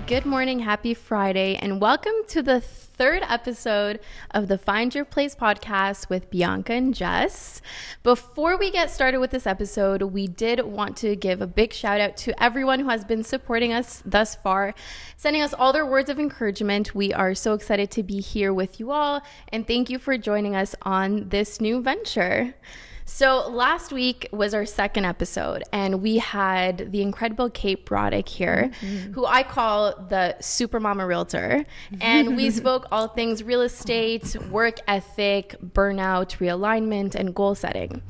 Good morning, happy Friday, and welcome to the third episode of the Find Your Place podcast with Bianca and Jess. Before we get started with this episode, we did want to give a big shout out to everyone who has been supporting us thus far, sending us all their words of encouragement. We are so excited to be here with you all, and thank you for joining us on this new venture. So last week was our second episode, and we had the incredible Kate Broddick here, who I call the Super Mama Realtor. And we spoke all things real estate, work ethic, burnout, realignment, and goal setting.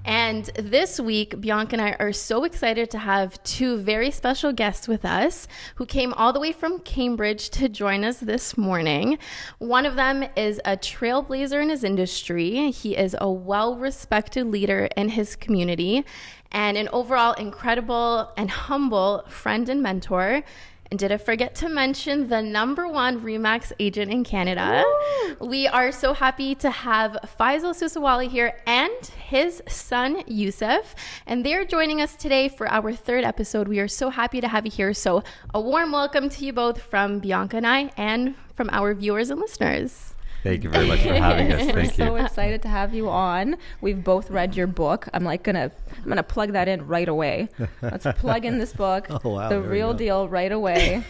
And this week, Bianca and I are so excited to have two very special guests with us who came all the way from Cambridge to join us this morning. One of them is a trailblazer in his industry. He is a well-respected leader in his community and an overall incredible and humble friend and mentor. And did I forget to mention the number one RE/MAX agent in Canada? Woo! We are so happy to have Faisal Susiwala here and his son, Yusuf. And they're joining us today for our third episode. We are so happy to have you here. So a warm welcome to you both from Bianca and I and from our viewers and listeners. Thank you very much for having us. Thank you. We're so excited to have you on. We've both read your book. I'm gonna plug that in right away. Let's plug in this book, The Real Deal, right away.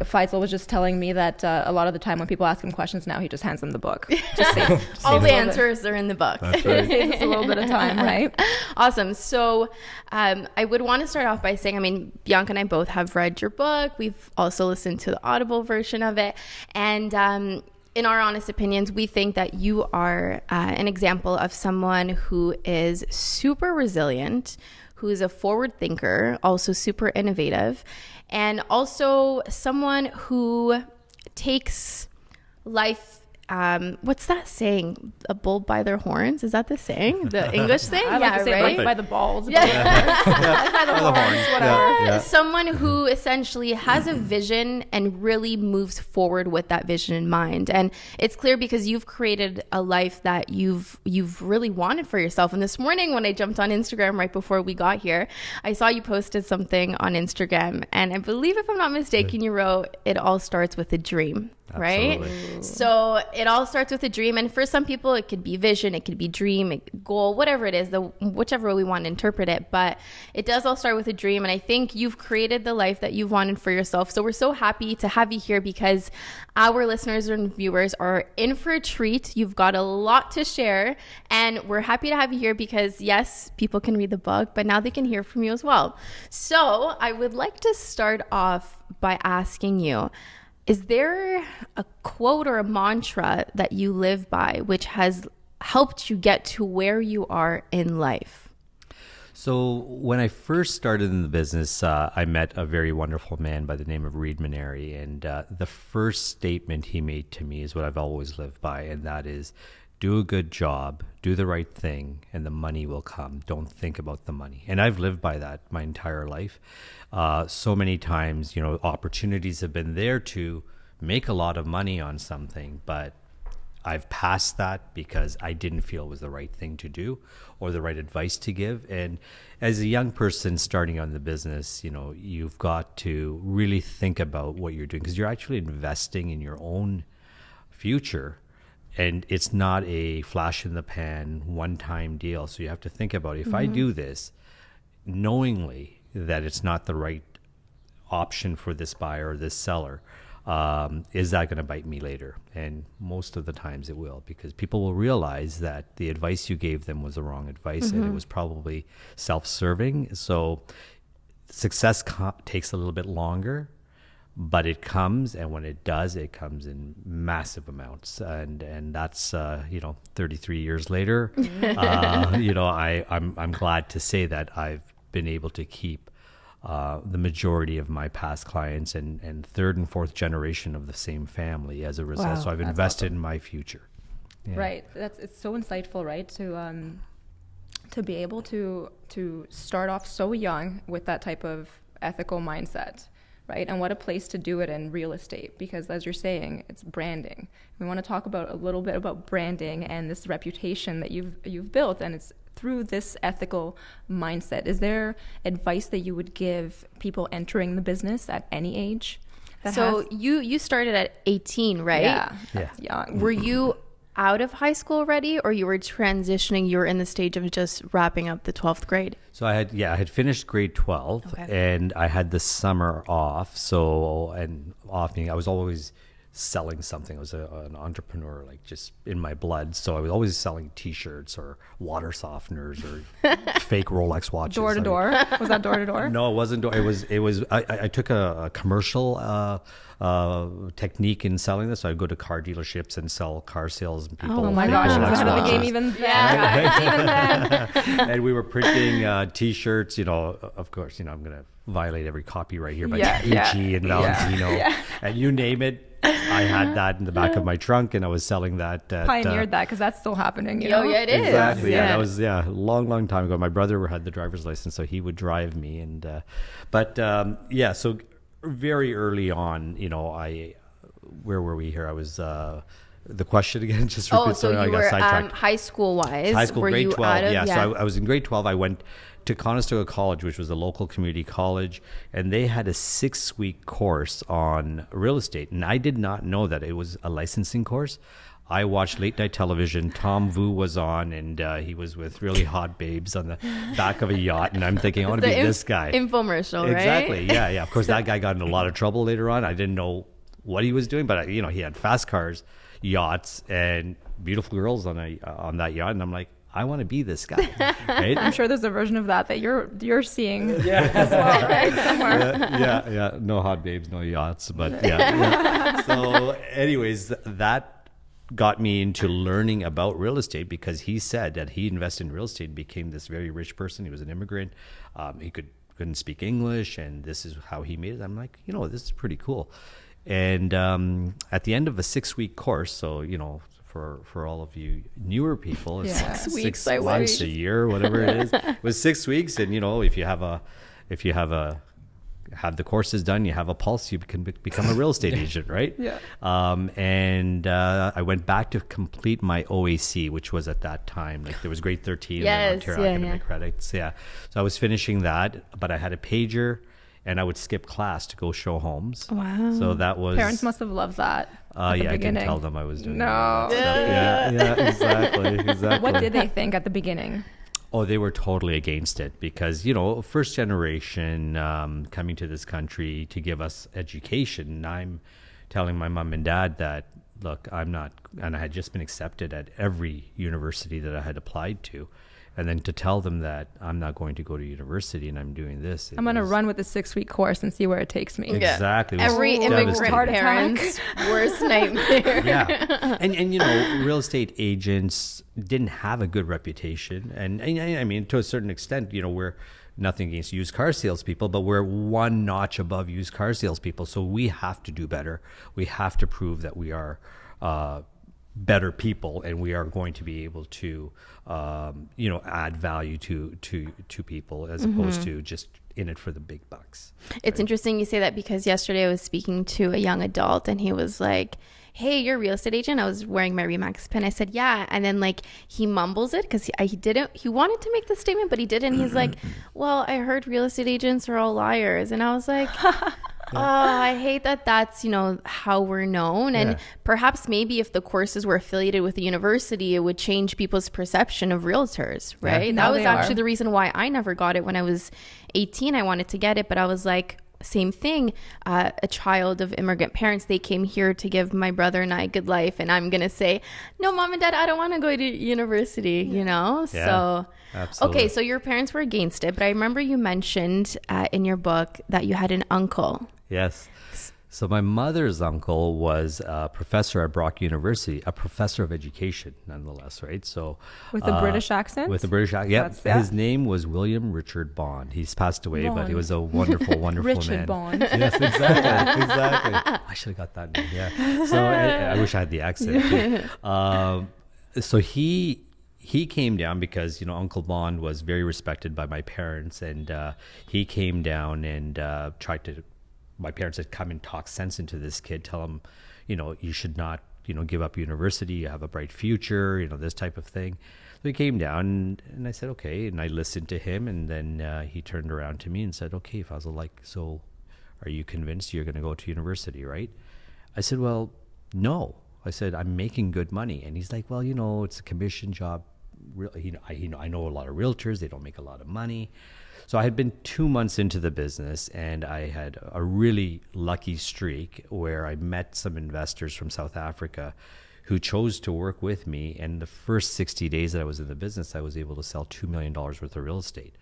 Faisal was just telling me that a lot of the time when people ask him questions now, he just hands them the book. All the answers are in the book. That's right. Saves us a little bit of time, right? Awesome. So I would want to start off by saying, Bianca and I both have read your book. We've also listened to the Audible version of it. And in our honest opinions, we think that you are an example of someone who is super resilient, who is a forward thinker, also super innovative, and also someone who takes life, what's that saying? A bull by their horns? Is that the saying? The English thing? I like to say right? by the balls. Yeah. By the horns, whatever. Yeah. Someone who essentially has a vision and really moves forward with that vision in mind. And it's clear because you've created a life that you've really wanted for yourself. And this morning when I jumped on Instagram right before we got here, I saw you posted something on Instagram. And I believe, if I'm not mistaken, you wrote, "It all starts with a dream." Right? Absolutely. So it all starts with a dream. And for some people, it could be vision, it could be dream, goal, whatever it is, whichever way we want to interpret it. But it does all start with a dream. And I think you've created the life that you've wanted for yourself. So we're so happy to have you here because our listeners and viewers are in for a treat. You've got a lot to share. And we're happy to have you here because, yes, people can read the book, but now they can hear from you as well. So I would like to start off by asking you, is there a quote or a mantra that you live by which has helped you get to where you are in life? So when I first started in the business, I met a very wonderful man by the name of Reed Maneri. And the first statement he made to me is what I've always lived by. And that is, do a good job, do the right thing, and the money will come. Don't think about the money. And I've lived by that my entire life. So many times, opportunities have been there to make a lot of money on something, but I've passed that because I didn't feel it was the right thing to do or the right advice to give. And as a young person starting on the business, you've got to really think about what you're doing because you're actually investing in your own future. And it's not a flash in the pan, one-time deal. So you have to think about, if I do this knowingly that it's not the right option for this buyer or this seller, is that going to bite me later? And most of the times it will, because people will realize that the advice you gave them was the wrong advice and it was probably self-serving. So success takes a little bit longer, but it comes, and when it does, it comes in massive amounts, and that's 33 years later. I'm glad to say that I've been able to keep the majority of my past clients and third and fourth generation of the same family as a result. Wow, so I've invested in my future. Yeah. Right. It's so insightful, right? To be able to start off so young with that type of ethical mindset. Right? And what a place to do it in real estate, because as you're saying, it's branding. We want to talk about a little bit about branding and this reputation that you've built, and it's through this ethical mindset, is there advice that you would give people entering the business at any age? So you started at 18, right? Yeah, that's young. Were you out of high school already, or you were transitioning? You were in the stage of just wrapping up the 12th grade. So I had finished grade 12, and I had the summer off. So, and off meaning I was always selling something. I was an entrepreneur, like just in my blood. So I was always selling T-shirts or water softeners or fake Rolex watches. Door to door? Was that door to door? No, it wasn't. It was. I took a commercial technique in selling this. So I'd go to car dealerships and sell car sales and people. Oh my gosh, I was ahead of the game even then. And we were printing T-shirts. Of course, I'm going to violate every copyright here by Gucci and Valentino, and you name it. I had that in the back of my trunk, and I was selling that. Pioneered that, because that's still happening. Yeah, it is. Exactly. Yeah, that was a long time ago. My brother had the driver's license, so he would drive me. And so very early on, where were we here? I was the question again. Just repeat. So you were high school wise. High school, grade 12. So I was in grade 12. I went to Conestoga College, which was a local community college, and they had a 6-week course on real estate. And I did not know that it was a licensing course. I watched late night television. Tom Vu was on, and he was with really hot babes on the back of a yacht. And I'm thinking, I want to be this guy. Infomercial, right? Exactly. Yeah. Of course, that guy got in a lot of trouble later on. I didn't know what he was doing, but he had fast cars, yachts, and beautiful girls on that yacht. And I'm like, I want to be this guy, right? I'm sure there's a version of that you're seeing as well, right? Somewhere. Yeah. No hot babes, no yachts, but yeah. So anyways, that got me into learning about real estate, because he said that he invested in real estate and became this very rich person. He was an immigrant. He couldn't speak English, and this is how he made it. I'm like, this is pretty cool. And at the end of a 6-week course, so for all of you newer people, it's 6 weeks, 6 months, a year, whatever it is. It was 6 weeks, and if you have the courses done, you have a pulse, you can become a real estate agent, right? Yeah. I went back to complete my OAC, which was at that time, like there was grade 13 and Ontario academic credits. Yeah. So I was finishing that, but I had a pager, and I would skip class to go show homes. Wow. So that was... Parents must have loved that. I didn't tell them I was doing No. that. Yeah, exactly. What did they think at the beginning? Oh, they were totally against it, because, first generation coming to this country to give us education. And I'm telling my mom and dad that, look, I'm not... And I had just been accepted at every university that I had applied to. And then to tell them that I'm not going to go to university and I'm doing this. I'm going to run with a 6-week course and see where it takes me. Exactly. Every immigrant parent's worst nightmare. Yeah. And real estate agents didn't have a good reputation. And I mean, to a certain extent, we're nothing against used car salespeople, but we're one notch above used car salespeople. So we have to do better. We have to prove that we are better people, and we are going to be able to add value to people, as opposed to just in it for the big bucks. It's interesting you say that, because yesterday I was speaking to a young adult, and he was like, hey, you're a real estate agent? I was wearing my Remax pin. I said, yeah. And then he mumbles it, because he wanted to make the statement, but he didn't. He's like, well, I heard real estate agents are all liars. And I was like, oh, I hate that that's, how we're known. And perhaps maybe if the courses were affiliated with the university, it would change people's perception of realtors, right? Yeah. That was actually the reason why I never got it when I was 18. I wanted to get it, but I was like, same thing. A child of immigrant parents, they came here to give my brother and I a good life. And I'm going to say, no, mom and dad, I don't want to go to university, So, absolutely. Okay, so your parents were against it. But I remember you mentioned in your book that you had an uncle. Yes. So my mother's uncle was a professor at Brock University, a professor of education, nonetheless, right? So with a British accent? With a British accent, yeah. His name was William Richard Bond. He's passed away, but he was a wonderful, wonderful Richard man. Bond. Yes, exactly. I should have got that name, yeah. So I wish I had the accent too. So he came down because, Uncle Bond was very respected by my parents, and he came down and tried to... My parents had come and talk sense into this kid, tell him, you should not, give up university, you have a bright future, this type of thing. So he came down and I said, okay. And I listened to him. And then he turned around to me and said, okay, Faisal, so are you convinced you're going to go to university, right? I said, well, no. I said, I'm making good money. And he's like, well, it's a commission job. I know a lot of realtors. They don't make a lot of money. So I had been 2 months into the business, and I had a really lucky streak where I met some investors from South Africa who chose to work with me. And the first 60 days that I was in the business, I was able to sell $2 million worth of real estate.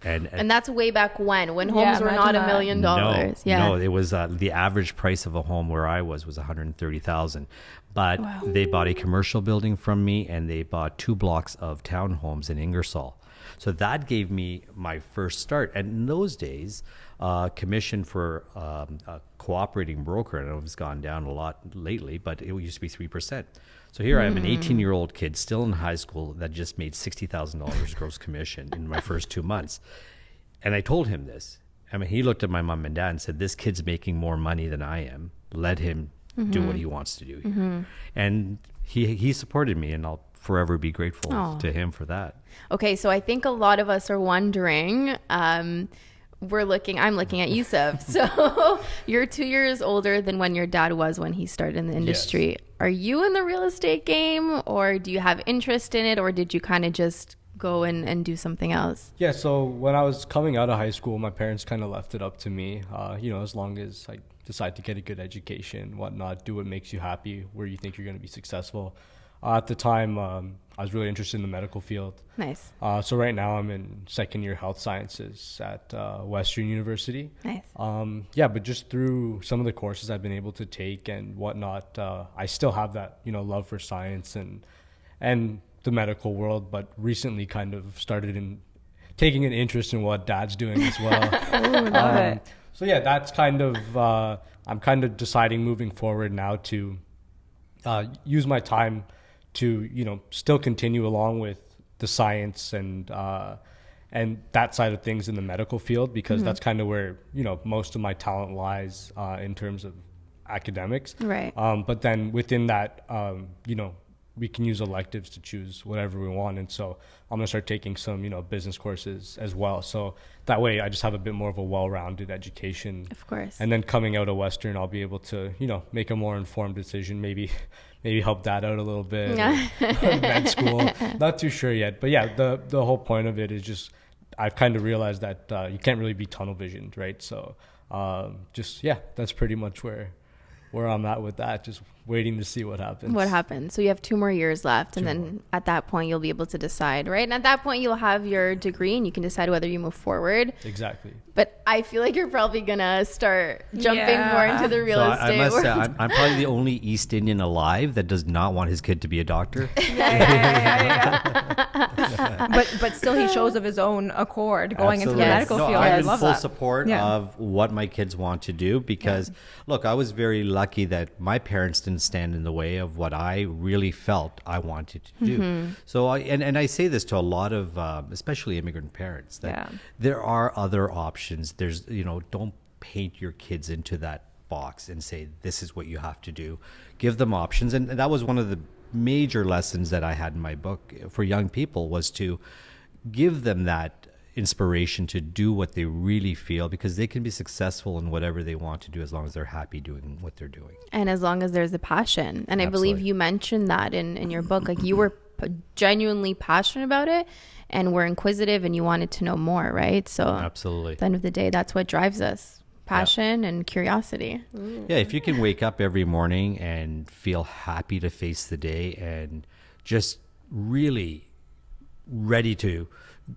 And that's way back when homes were not $1 million. No, it was the average price of a home where I was $130,000. But they bought a commercial building from me, and they bought 2 blocks of townhomes in Ingersoll. So that gave me my first start. And in those days, commission for a cooperating broker, I know it's gone down a lot lately, but it used to be 3%. So here I am, an 18-year-old kid still in high school that just made $60,000 gross commission in my first 2 months. And I told him this. I mean, he looked at my mom and dad and said, this kid's making more money than I am. Let him do what he wants to do here. And he supported me, and I'll forever be grateful to him for that. Okay, so I think a lot of us are wondering, I'm looking at Yusuf. So you're 2 years older than when your dad was when he started in the industry. Yes. Are you in the real estate game, or do you have interest in it, or did you kind of just go and do something else? Yeah, so when I was coming out of high school, my parents kind of left it up to me. As long as I decide to get a good education, whatnot, do what makes you happy, where you think you're going to be successful. At the time, I was really interested in the medical field. Nice. So right now I'm in second year health sciences at Western University. Nice. But just through some of the courses I've been able to take and whatnot, I still have that, love for science and the medical world, but recently kind of started in taking an interest in what Dad's doing as well. Ooh, love it. So yeah, that's kind of, I'm kind of deciding moving forward now to use my time to, still continue along with the science and that side of things in the medical field, because that's kind of where, most of my talent lies in terms of academics. Right. But then within that, we can use electives to choose whatever we want. And so I'm going to start taking some, business courses as well. So that way I just have a bit more of a well-rounded education. Of course. And then coming out of Western, I'll be able to, make a more informed decision, maybe help Dad out a little bit. Med school. Not too sure yet. But yeah, the whole point of it is just, I've kind of realized that you can't really be tunnel visioned, right? So that's pretty much where I'm at with that, just waiting to see what happens. So you have 2 more years left, and then at that point you'll be able to decide, right? And at that point you'll have your degree and you can decide whether you move forward. Exactly. But I feel like you're probably gonna start jumping more into the real estate I must world. say, I'm probably the only East Indian alive that does not want his kid to be a doctor. But still he shows of his own accord going into the medical field. I'm in love full that. support of what my kids want to do, because look, I was very lucky that my parents didn't stand in the way of what I really felt I wanted to do. So I say this to a lot of especially immigrant parents, that there are other options. There's don't paint your kids into that box and say this is what you have to do. Give them options. And that was one of the major lessons that I had in my book for young people, was to give them that inspiration to do what they really feel, because they can be successful in whatever they want to do as long as they're happy doing what they're doing. And as long as there's a passion. And Absolutely. I believe you mentioned that in your book, like you were genuinely passionate about it and were inquisitive and you wanted to know more, right? So Absolutely. At the end of the day, that's what drives us. Passion and curiosity. Yeah, if you can wake up every morning and feel happy to face the day and just really ready to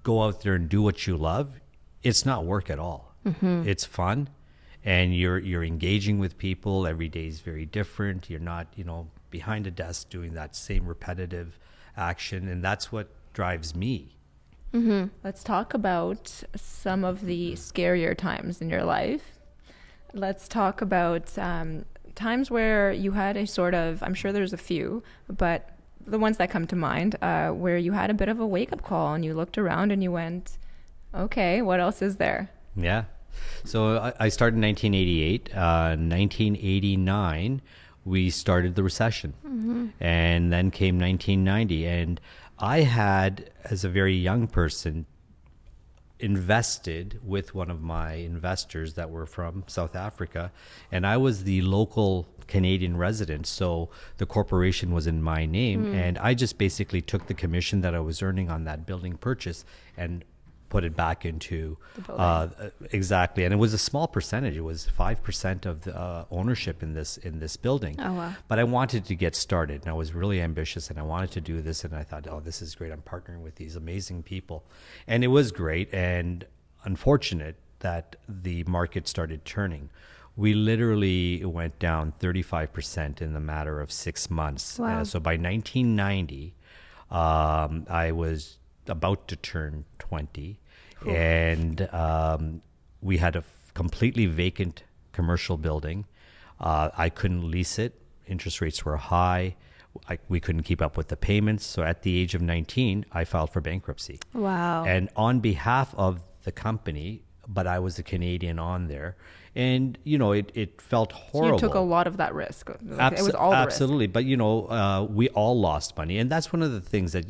go out there and do what you love, it's not work at all. It's fun, and you're engaging with people. Every day is very different. You're not, behind a desk doing that same repetitive action, and that's what drives me. Let's talk about some of the scarier times in your life. Let's talk about times where you had a sort of, I'm sure there's a few, but the ones that come to mind, where you had a bit of a wake-up call and you looked around and you went, okay, what else is there? Yeah. So I started in 1988. 1989, we started the recession. And then came 1990. And I had, as a very young person, invested with one of my investors that were from South Africa, and I was the local Canadian resident, so the corporation was in my name, and I just basically took the commission that I was earning on that building purchase and put it back into exactly, and it was a small percentage. It was 5% of the ownership in this building. Oh, wow. But I wanted to get started, and I was really ambitious, and I wanted to do this, and I thought, oh, this is great. I'm partnering with these amazing people, and it was great. And unfortunate that the market started turning. We literally went down 35% in the matter of 6 months. Wow. So by 1990, I was about to turn 20. And we had a completely vacant commercial building. I couldn't lease it. Interest rates were high. We couldn't keep up with the payments. So at the age of 19, I filed for bankruptcy. Wow. And on behalf of the company, but I was a Canadian on there. And, it felt horrible. So you took a lot of that risk. It was all the absolutely. But, we all lost money. And that's one of the things that,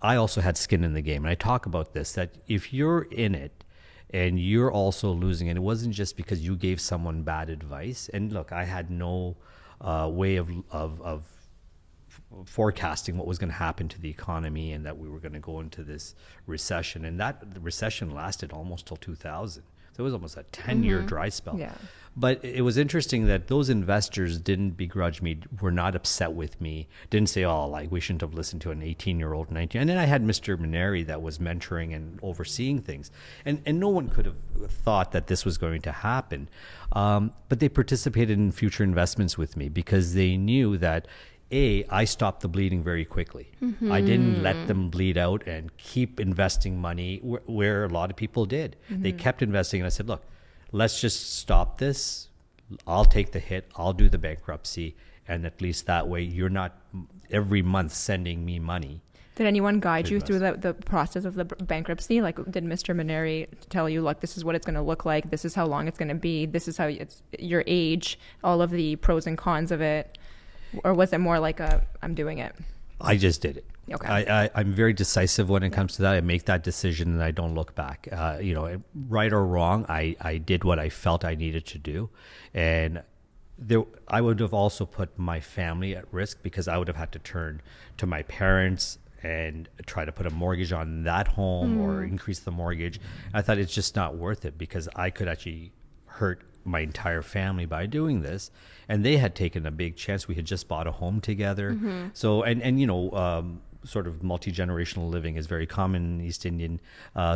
I also had skin in the game. And I talk about this, that if you're in it and you're also losing it, it wasn't just because you gave someone bad advice. And look, I had no way of forecasting what was going to happen to the economy and that we were going to go into this recession. And that recession lasted almost till 2000. So it was almost a 10-year dry spell. Yeah. But it was interesting that those investors didn't begrudge me, were not upset with me, didn't say, oh, like we shouldn't have listened to an 18-year-old, 19. And then I had Mr. Maneri that was mentoring and overseeing things. And no one could have thought that this was going to happen. But they participated in future investments with me because they knew that, I stopped the bleeding very quickly. I didn't let them bleed out and keep investing money where a lot of people did. They kept investing. And I said, look, let's just stop this. I'll take the hit. I'll do the bankruptcy. And at least that way, you're not every month sending me money. Did anyone guide you through the process of the bankruptcy? Like, did Mr. Maneri tell you, like, this is what it's going to look like, this is how long it's going to be, this is how it's your age, all of the pros and cons of it? Or was it more like I'm doing it? I just did it. Okay. I'm very decisive when it comes to that. I make that decision and I don't look back. Right or wrong, I did what I felt I needed to do. And I would have also put my family at risk because I would have had to turn to my parents and try to put a mortgage on that home or increase the mortgage. I thought it's just not worth it because I could actually hurt my entire family by doing this, and they had taken a big chance. We had just bought a home together. So sort of multi-generational living is very common in East Indian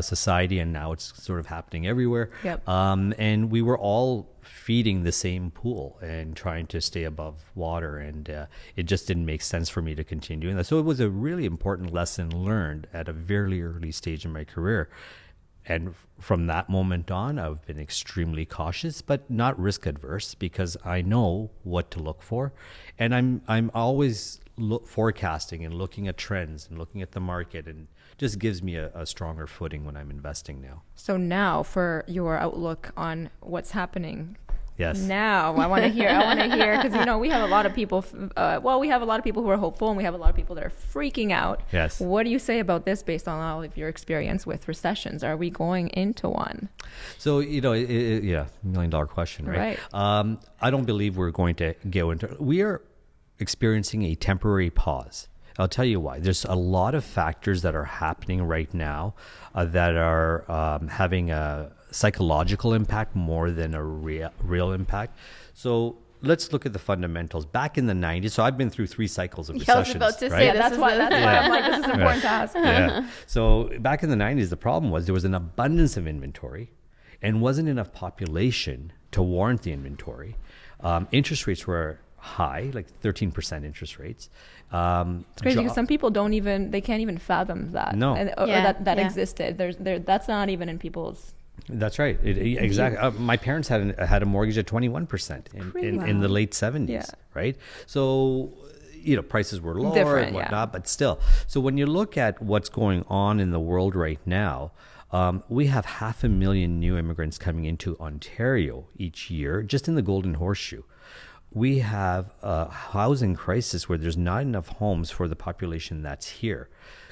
society, and now it's sort of happening everywhere. Yep. And we were all feeding the same pool and trying to stay above water, and it just didn't make sense for me to continue doing that. So it was a really important lesson learned at a very early stage in my career. And from that moment on, I've been extremely cautious, but not risk adverse because I know what to look for. And I'm always forecasting and looking at trends and looking at the market, and just gives me a stronger footing when I'm investing now. So now for your outlook on what's happening. Yes. Now I want to hear because we have a lot of people. We have a lot of people who are hopeful, and we have a lot of people that are freaking out. Yes. What do you say about this, based on all of your experience with recessions? Are we going into one? So $1 million question, right? I don't believe we're going to go into. We are experiencing a temporary pause. I'll tell you why. There's a lot of factors that are happening right now that are having a psychological impact more than a real impact. So let's look at the fundamentals. Back in the 90s, so I've been through 3 cycles of recessions. I was about to right? say, That's why I'm like, this is important to ask. Yeah. So back in the 90s, the problem was there was an abundance of inventory and wasn't enough population to warrant the inventory. Interest rates were high, like 13% interest rates. It's crazy because some people can't even fathom that. No. That existed. That's not even in people's. That's right. Exactly. My parents had a mortgage at 21% in the late 70s, right? So, prices were lower different, and whatnot, but still. So when you look at what's going on in the world right now, we have 500,000 new immigrants coming into Ontario each year, just in the Golden Horseshoe. we have a housing crisis where there's not enough homes for the population that's here.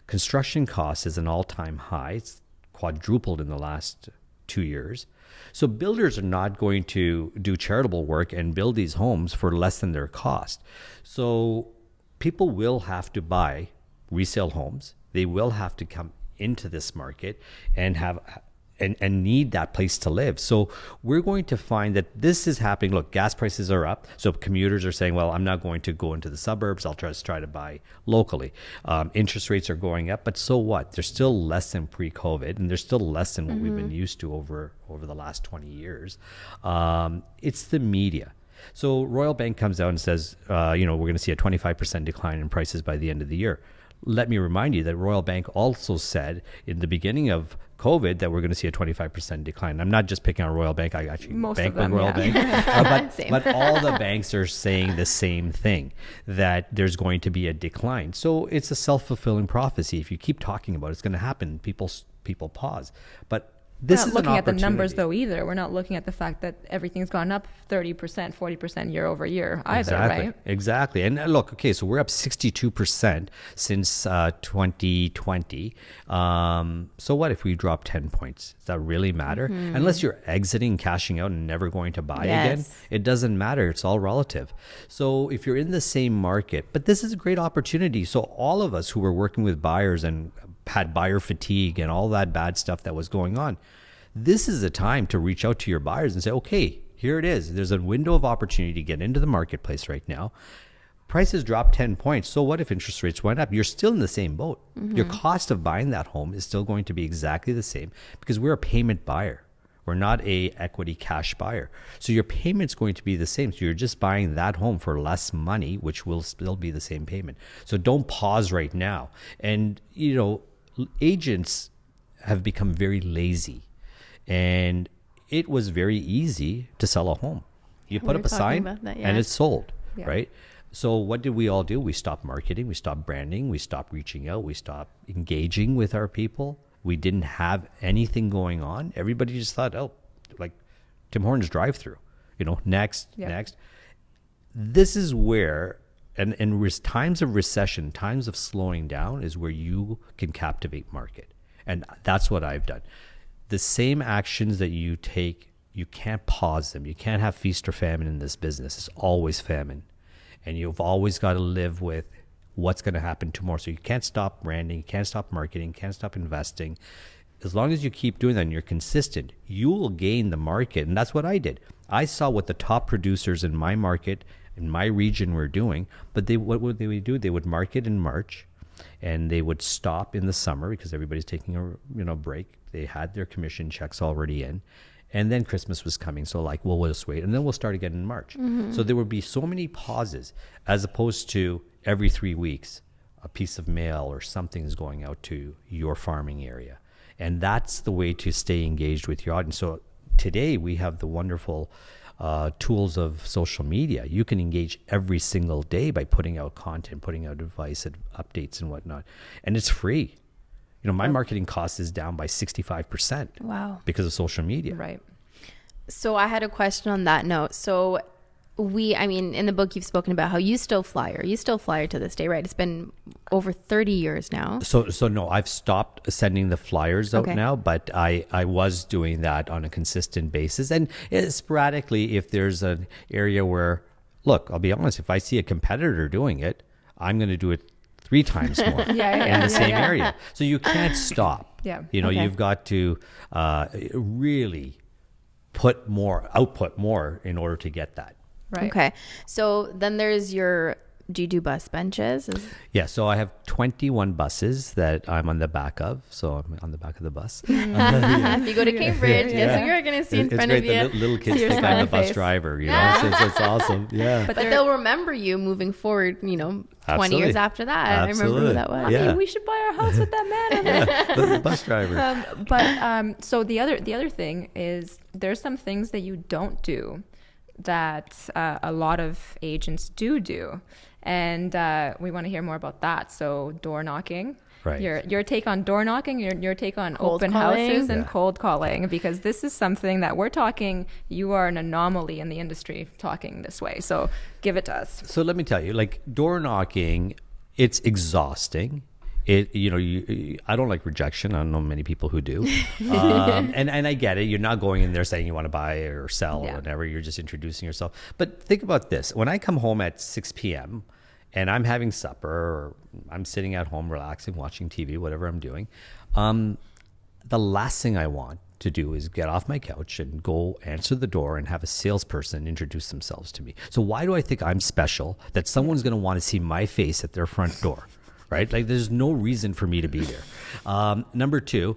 Construction cost is an all-time high. It's quadrupled in the last 2 years. So builders are not going to do charitable work and build these homes for less than their cost. So people will have to buy resale homes. They will have to come into this market and have and need that place to live. So we're going to find that this is happening. Look, gas prices are up. So commuters are saying, well, I'm not going to go into the suburbs. I'll just try to buy locally. Interest rates are going up, but so what? They're still less than pre-COVID, and they're still less than what we've been used to over the last 20 years. It's the media. So Royal Bank comes out and says, we're going to see a 25% decline in prices by the end of the year. Let me remind you that Royal Bank also said in the beginning of COVID that we're going to see a 25% decline. I'm not just picking on Royal Bank. I actually bank with Royal Bank. But all the banks are saying the same thing, that there's going to be a decline. So it's a self-fulfilling prophecy. If you keep talking about it, it's going to happen. People pause. But this is we're not looking at the numbers, though, either. We're not looking at the fact that everything's gone up 30%, 40% year over year either, right? Exactly. And look, okay, so we're up 62% since 2020. So what if we drop 10 points? Does that really matter? Unless you're exiting, cashing out, and never going to buy again, it doesn't matter. It's all relative. So if you're in the same market, but this is a great opportunity. So all of us who were working with buyers and had buyer fatigue and all that bad stuff that was going on, this is the time to reach out to your buyers and say, okay, here it is. There's a window of opportunity to get into the marketplace right now. Prices dropped 10 points. So what if interest rates went up? You're still in the same boat. Your cost of buying that home is still going to be exactly the same because we're a payment buyer. We're not a equity cash buyer. So your payment's going to be the same. So you're just buying that home for less money, which will still be the same payment. So don't pause right now. And, agents have become very lazy, and it was very easy to sell a home. You put up a sign and it's sold, right? So what did we all do? We stopped marketing, we stopped branding, we stopped reaching out, we stopped engaging with our people. We didn't have anything going on. Everybody just thought, like Tim Hortons drive-through, next. This is where And times of recession, times of slowing down is where you can captivate market. And that's what I've done. The same actions that you take, you can't pause them. You can't have feast or famine in this business. It's always famine. And you've always got to live with what's going to happen tomorrow. So you can't stop branding, you can't stop marketing, you can't stop investing. As long as you keep doing that and you're consistent, you will gain the market. And that's what I did. I saw what the top producers in my market, in my region, were doing, but what would they do? They would market in March, and they would stop in the summer because everybody's taking a break. They had their commission checks already in, and then Christmas was coming. So we'll just wait, and then we'll start again in March. So there would be so many pauses, as opposed to every 3 weeks, a piece of mail or something's going out to your farming area, and that's the way to stay engaged with your audience. So today we have the wonderful tools of social media. You can engage every single day by putting out content, putting out advice and updates and whatnot. And it's free. My marketing cost is down by 65%. Wow. Because of social media. Right. So I had a question on that note. So in the book you've spoken about how you still flyer to this day, right? It's been over 30 years now. So no, I've stopped sending the flyers out now, but I was doing that on a consistent basis. And sporadically, if there's an area where, look, I'll be honest, if I see a competitor doing it, I'm going to do it 3 times more in the same area. So you can't stop. You've got to really output more in order to get that. Right. Okay. So then there's do you do bus benches? Yeah. So I have 21 buses that I'm on the back of. So I'm on the back of the bus. If you go to Cambridge, guess who you're going to see in front of you? The little kids think I'm the bus driver, So it's awesome. Yeah. But they'll remember you moving forward, 20 years after that. Absolutely. I remember who that was. Yeah. We should buy our house with that man on it. The bus driver. So the other thing is there's some things that you don't do that a lot of agents do. And we want to hear more about that. So door knocking. Right. Your take on door knocking, your take on Cold open calling. houses and cold calling, because this is something that we're talking, you are an anomaly in the industry talking this way. So give it to us. So let me tell you, like door knocking, it's exhausting. I don't like rejection. I don't know many people who do. And I get it. You're not going in there saying you want to buy or sell or whatever. You're just introducing yourself. But think about this. When I come home at 6 p.m. and I'm having supper or I'm sitting at home relaxing, watching TV, whatever I'm doing, the last thing I want to do is get off my couch and go answer the door and have a salesperson introduce themselves to me. So why do I think I'm special that someone's going to want to see my face at their front door? Right? Like there's no reason for me to be there. Number two,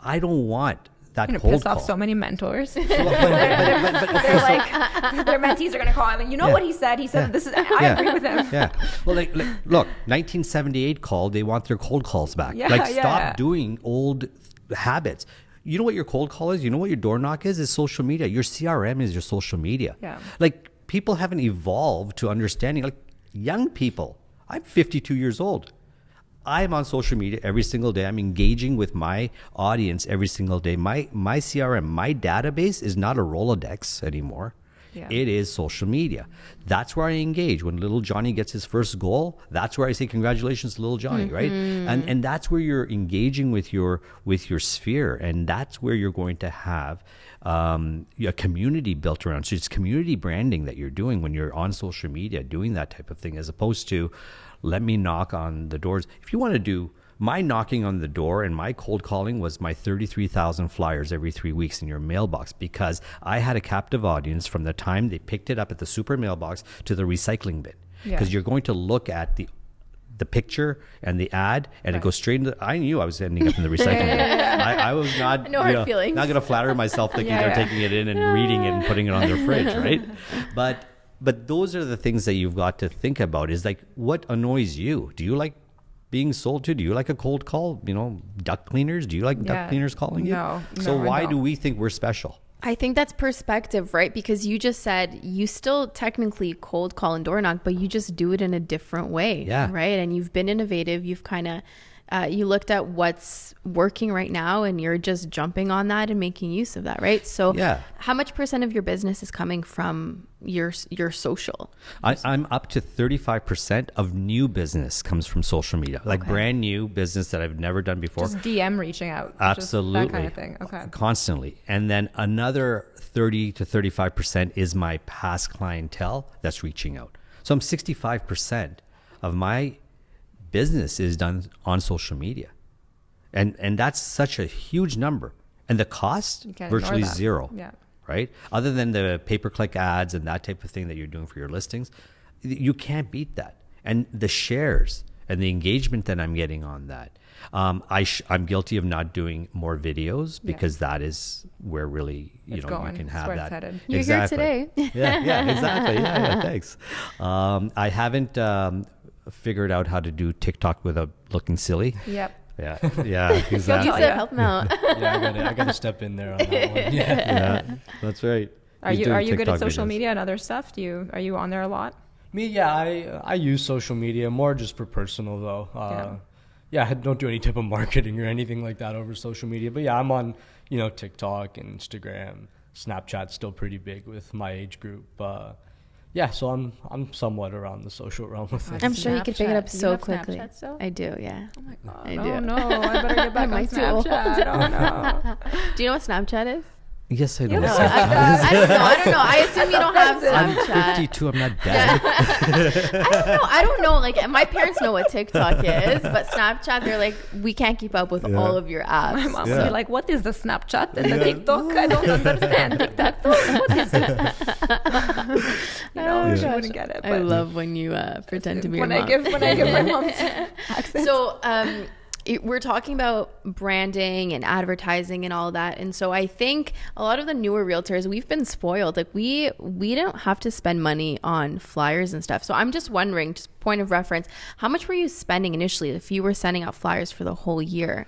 I don't want that You're cold piss call. off so many mentors. But They're like, their mentees are going to call him. And you know what he said? He said, this is, I agree with him. Yeah. Well, like, look, 1978 call, they want their cold calls back. Yeah, like, yeah. stop doing old habits. You know what your cold call is? You know what your door knock is? Is social media. Your CRM is your social media. Yeah. Like, people haven't evolved to understanding. Like, young people, I'm 52 years old. I'm on social media every single day. I'm engaging with my audience every single day. My CRM, my database is not a Rolodex anymore. Yeah. It is social media. That's where I engage. When little Johnny gets his first goal, that's where I say congratulations to little Johnny, right? And that's where you're engaging with your sphere, and that's where you're going to have a community built around. So it's community branding that you're doing when you're on social media, doing that type of thing, as opposed to let me knock on the doors. If you want to do my knocking on the door and my cold calling was my 33,000 flyers every 3 weeks in your mailbox, because I had a captive audience from the time they picked it up at the super mailbox to the recycling bin. Because you're going to look at the picture and the ad, and it goes straight into. I knew I was ending up in the recycling bin. I was not. No hard feelings. Not going to flatter myself thinking they're taking it in and reading it and putting it on their fridge, right? But those are the things that you've got to think about. Is like, what annoys you? Do you like being sold to? Do you like a cold call? Duct cleaners. Do you like duct cleaners calling you? No. So I why don't. do we think we're special? I think that's perspective, right? Because you just said you still technically cold call and door knock, but you just do it in a different way, right? And you've been innovative. You've kind of you looked at what's working right now, and you're just jumping on that and making use of that, right? So, how much % of your business is coming from your social? I'm up to 35% of new business comes from social media, like brand new business that I've never done before. Just DM reaching out. Absolutely. Just that kind of thing. Okay. Constantly. And then another 30 to 35% is my past clientele that's reaching out. So I'm 65% of my business is done on social media. And that's such a huge number. And the cost, virtually zero. Yeah. Right? Other than the pay-per-click ads and that type of thing that you're doing for your listings, you can't beat that. And the shares and the engagement that I'm getting on that. I'm guilty of not doing more videos because that is where really you can have that. Headed. You're here today. Yeah, exactly. Yeah, thanks. I haven't figured out how to do TikTok without looking silly. Yep. Yeah, exactly. You said help them out. I got to step in there on that one. Yeah, that's right. Are you good at social media and other stuff? Are you on there a lot? Me, I use social media more just for personal though. I don't do any type of marketing or anything like that over social media. But yeah, I'm on TikTok and Instagram. Snapchat's still pretty big with my age group. So I'm somewhat around the social realm with it. I'm sure you could pick it up Do you so have quickly. Snapchat still? I do, yeah. Oh my god. I do. Oh no, I better get back Am on I too old? Snapchat. Oh no. Do you know what Snapchat is? Yes, I know. Yeah. I don't know. I assume you don't have I'm Snapchat. 52. I'm not dead. I don't know. Like, my parents know what TikTok is, but Snapchat, they're like, we can't keep up with all of your apps. My mom would be like, what is the Snapchat and the TikTok? I don't understand. TikTok, what is it? She wouldn't get it. I love when you pretend to be when your mom. when I give my mom accent. So we're talking about branding and advertising and all that, and so I think a lot of the newer realtors, we've been spoiled. Like we don't have to spend money on flyers and stuff. So I'm just wondering, just point of reference, how much were you spending initially if you were sending out flyers for the whole year?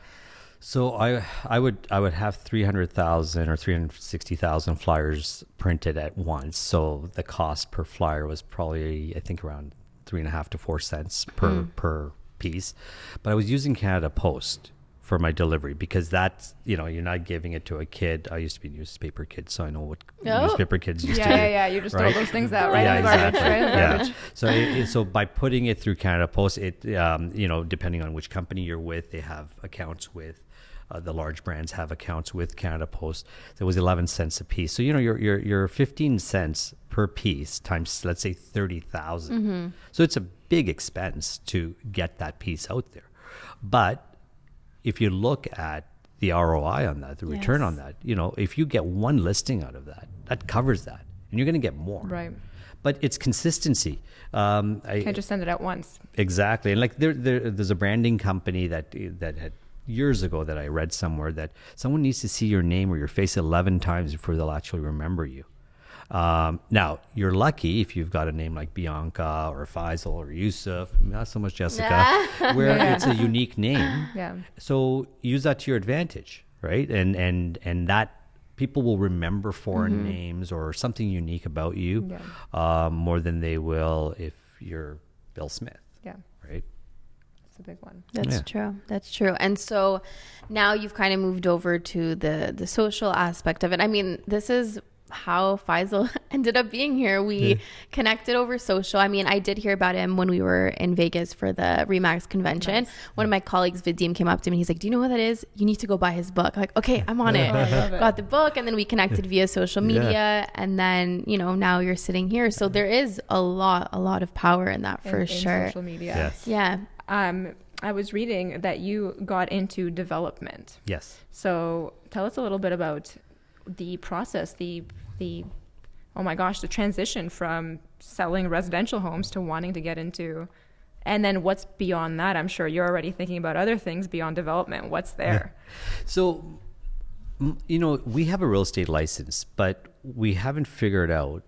So I would have 300,000 or 360,000 flyers printed at once. So the cost per flyer was probably, I think, around 3.5 to 4 cents per piece, but I was using Canada Post for my delivery because that's, you know, you're not giving it to a kid. I used to be a newspaper kid, so I know what newspaper kids used to do. Yeah. You just throw those things out, right? Yeah, In the garbage, exactly. right? Yeah. So by putting it through Canada Post, it, you know, depending on which company you're with, they have accounts with, the large brands have accounts with Canada Post. So it was 11 cents a piece. So, you know, you're 15 cents per piece times, let's say 30,000. So it's a big expense to get that piece out there. But if you look at the ROI on that, the return on that, you know, if you get one listing out of that, that covers that, and you're going to get more. Right. But it's consistency. Can't just send it out once. Exactly. And like there's a branding company that had years ago that I read somewhere that someone needs to see your name or your face 11 times before they'll actually remember you. Now, you're lucky if you've got a name like Bianca or Faisal or Yusuf, not so much Jessica, where it's a unique name. Yeah. So use that to your advantage, right? And that people will remember foreign names or something unique about you more than they will if you're Bill Smith. Yeah. Right? That's a big one. That's true. That's true. And so now you've kind of moved over to the social aspect of it. I mean, this is how Faisal ended up being here. We connected over social. I mean, I did hear about him when we were in Vegas for the Remax convention. Nice. One of my colleagues, Vadim, came up to me and he's like, do you know what that is? You need to go buy his book. I'm like, okay, I'm on it. Got the book, and then we connected via social media, and then, you know, now you're sitting here. So there is a lot of power in that for sure. In social media. Yes. Yeah. I was reading that you got into development. Yes. So tell us a little bit about the process, the oh my gosh, the transition from selling residential homes to wanting to get into, and then what's beyond that? I'm sure you're already thinking about other things beyond development. What's there? So, you know, we have a real estate license, but we haven't figured out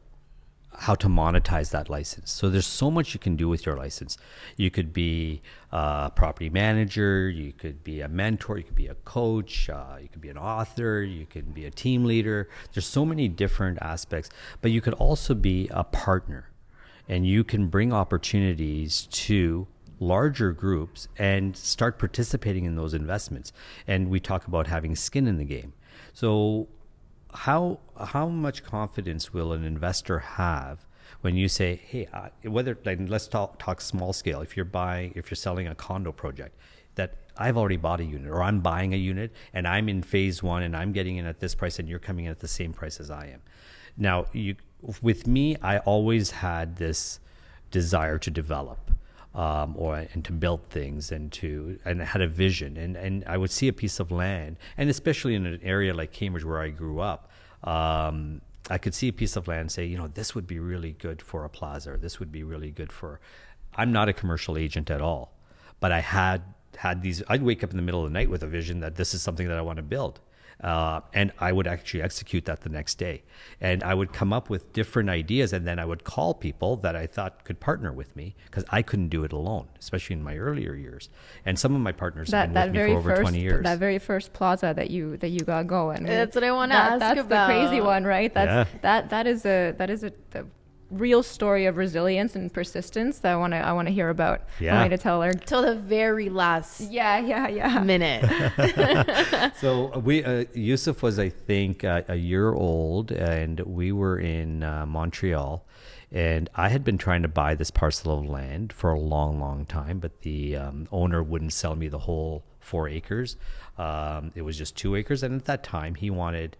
how to monetize that license. So there's so much you can do with your license. You could be a property manager, you could be a mentor, you could be a coach, you could be an author, you could be a team leader. There's so many different aspects, but you could also be a partner, and you can bring opportunities to larger groups and start participating in those investments. And we talk about having skin in the game. So how much confidence will an investor have when you say, hey, whether, like, let's talk small scale. If you're selling a condo project, that I've already bought a unit, or I'm buying a unit and I'm in phase one and I'm getting in at this price and you're coming in at the same price as I am. Now, with me, I always had this desire to develop. And to build things and had a vision, and I would see a piece of land, and especially in an area like Cambridge where I grew up, I could see a piece of land and say, you know, this would be really good for a plaza, or this would be really good for. I'm not a commercial agent at all, but I had these. I'd wake up in the middle of the night with a vision that this is something that I want to build. And I would actually execute that the next day. And I would come up with different ideas, and then I would call people that I thought could partner with me, because I couldn't do it alone, especially in my earlier years. And some of my partners have been with me for over 20 years. That very first plaza that you got going. That's what I want to ask about. That's the crazy one, right? That is a real story of resilience and persistence that I want to hear about. Yeah. I want to tell her till the very last minute. So Yusuf was, I think, a year old, and we were in Montreal, and I had been trying to buy this parcel of land for a long time, but the owner wouldn't sell me the whole 4 acres. It was just 2 acres, and at that time he wanted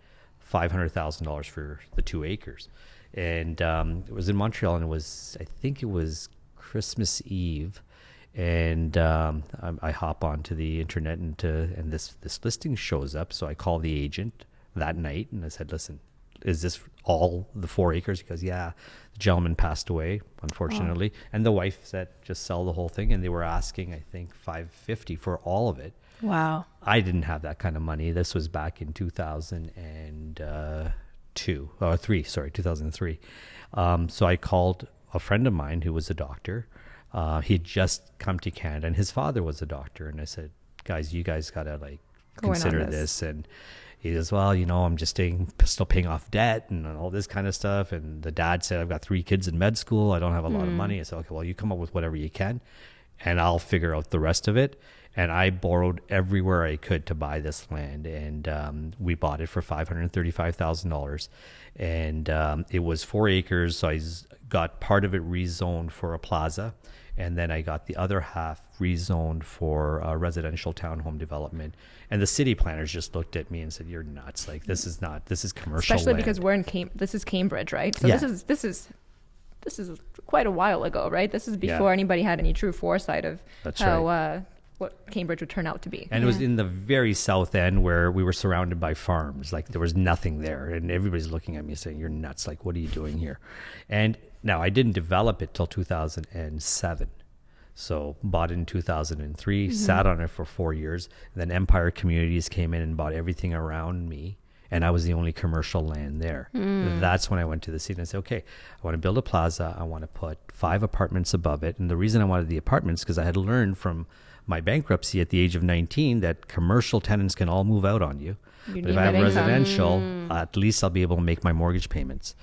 $500,000 for the 2 acres. And it was in Montreal, and I think it was Christmas Eve, and I hop onto the internet, and this listing shows up. So I call the agent that night, and I said, "Listen, is this all the 4 acres?" He goes, "Yeah, the gentleman passed away, unfortunately." Oh. And the wife said, "Just sell the whole thing," and they were asking, I think, $550 for all of it. Wow! I didn't have that kind of money. This was back in 2003. So I called a friend of mine who was a doctor. He had just come to Canada, and his father was a doctor. And I said, "Guys, you guys gotta consider this." And he says, "Well, you know, I'm just still paying off debt and all this kind of stuff." And the dad said, "I've got 3 kids in med school. I don't have a lot of money." I said, "Okay, well, you come up with whatever you can." and I'll figure out the rest of it. And I borrowed everywhere I could to buy this land, and we bought it for $535,000, and it was 4 acres. So I got part of it rezoned for a plaza, and then I got the other half rezoned for a residential townhome development. And the city planners just looked at me and said, "You're nuts! Like this is commercial." Especially land. because we're in this is Cambridge, right? So Yeah. this is quite a while ago, right? This is before anybody had any true foresight of That's how right. What Cambridge would turn out to be. And it was in the very south end where we were surrounded by farms. Like there was nothing there. And everybody's looking at me saying, "You're nuts. Like, what are you doing here?" And now I didn't develop it till 2007. So bought it in 2003, sat on it for 4 years. And then Empire Communities came in and bought everything around me. And I was the only commercial land there. That's when I went to the city and I said, okay, I want to build a plaza. I want to put 5 apartments above it. And the reason I wanted the apartments, because I had learned from my bankruptcy at the age of 19 that commercial tenants can all move out on you. But if I have residential, at least I'll be able to make my mortgage payments.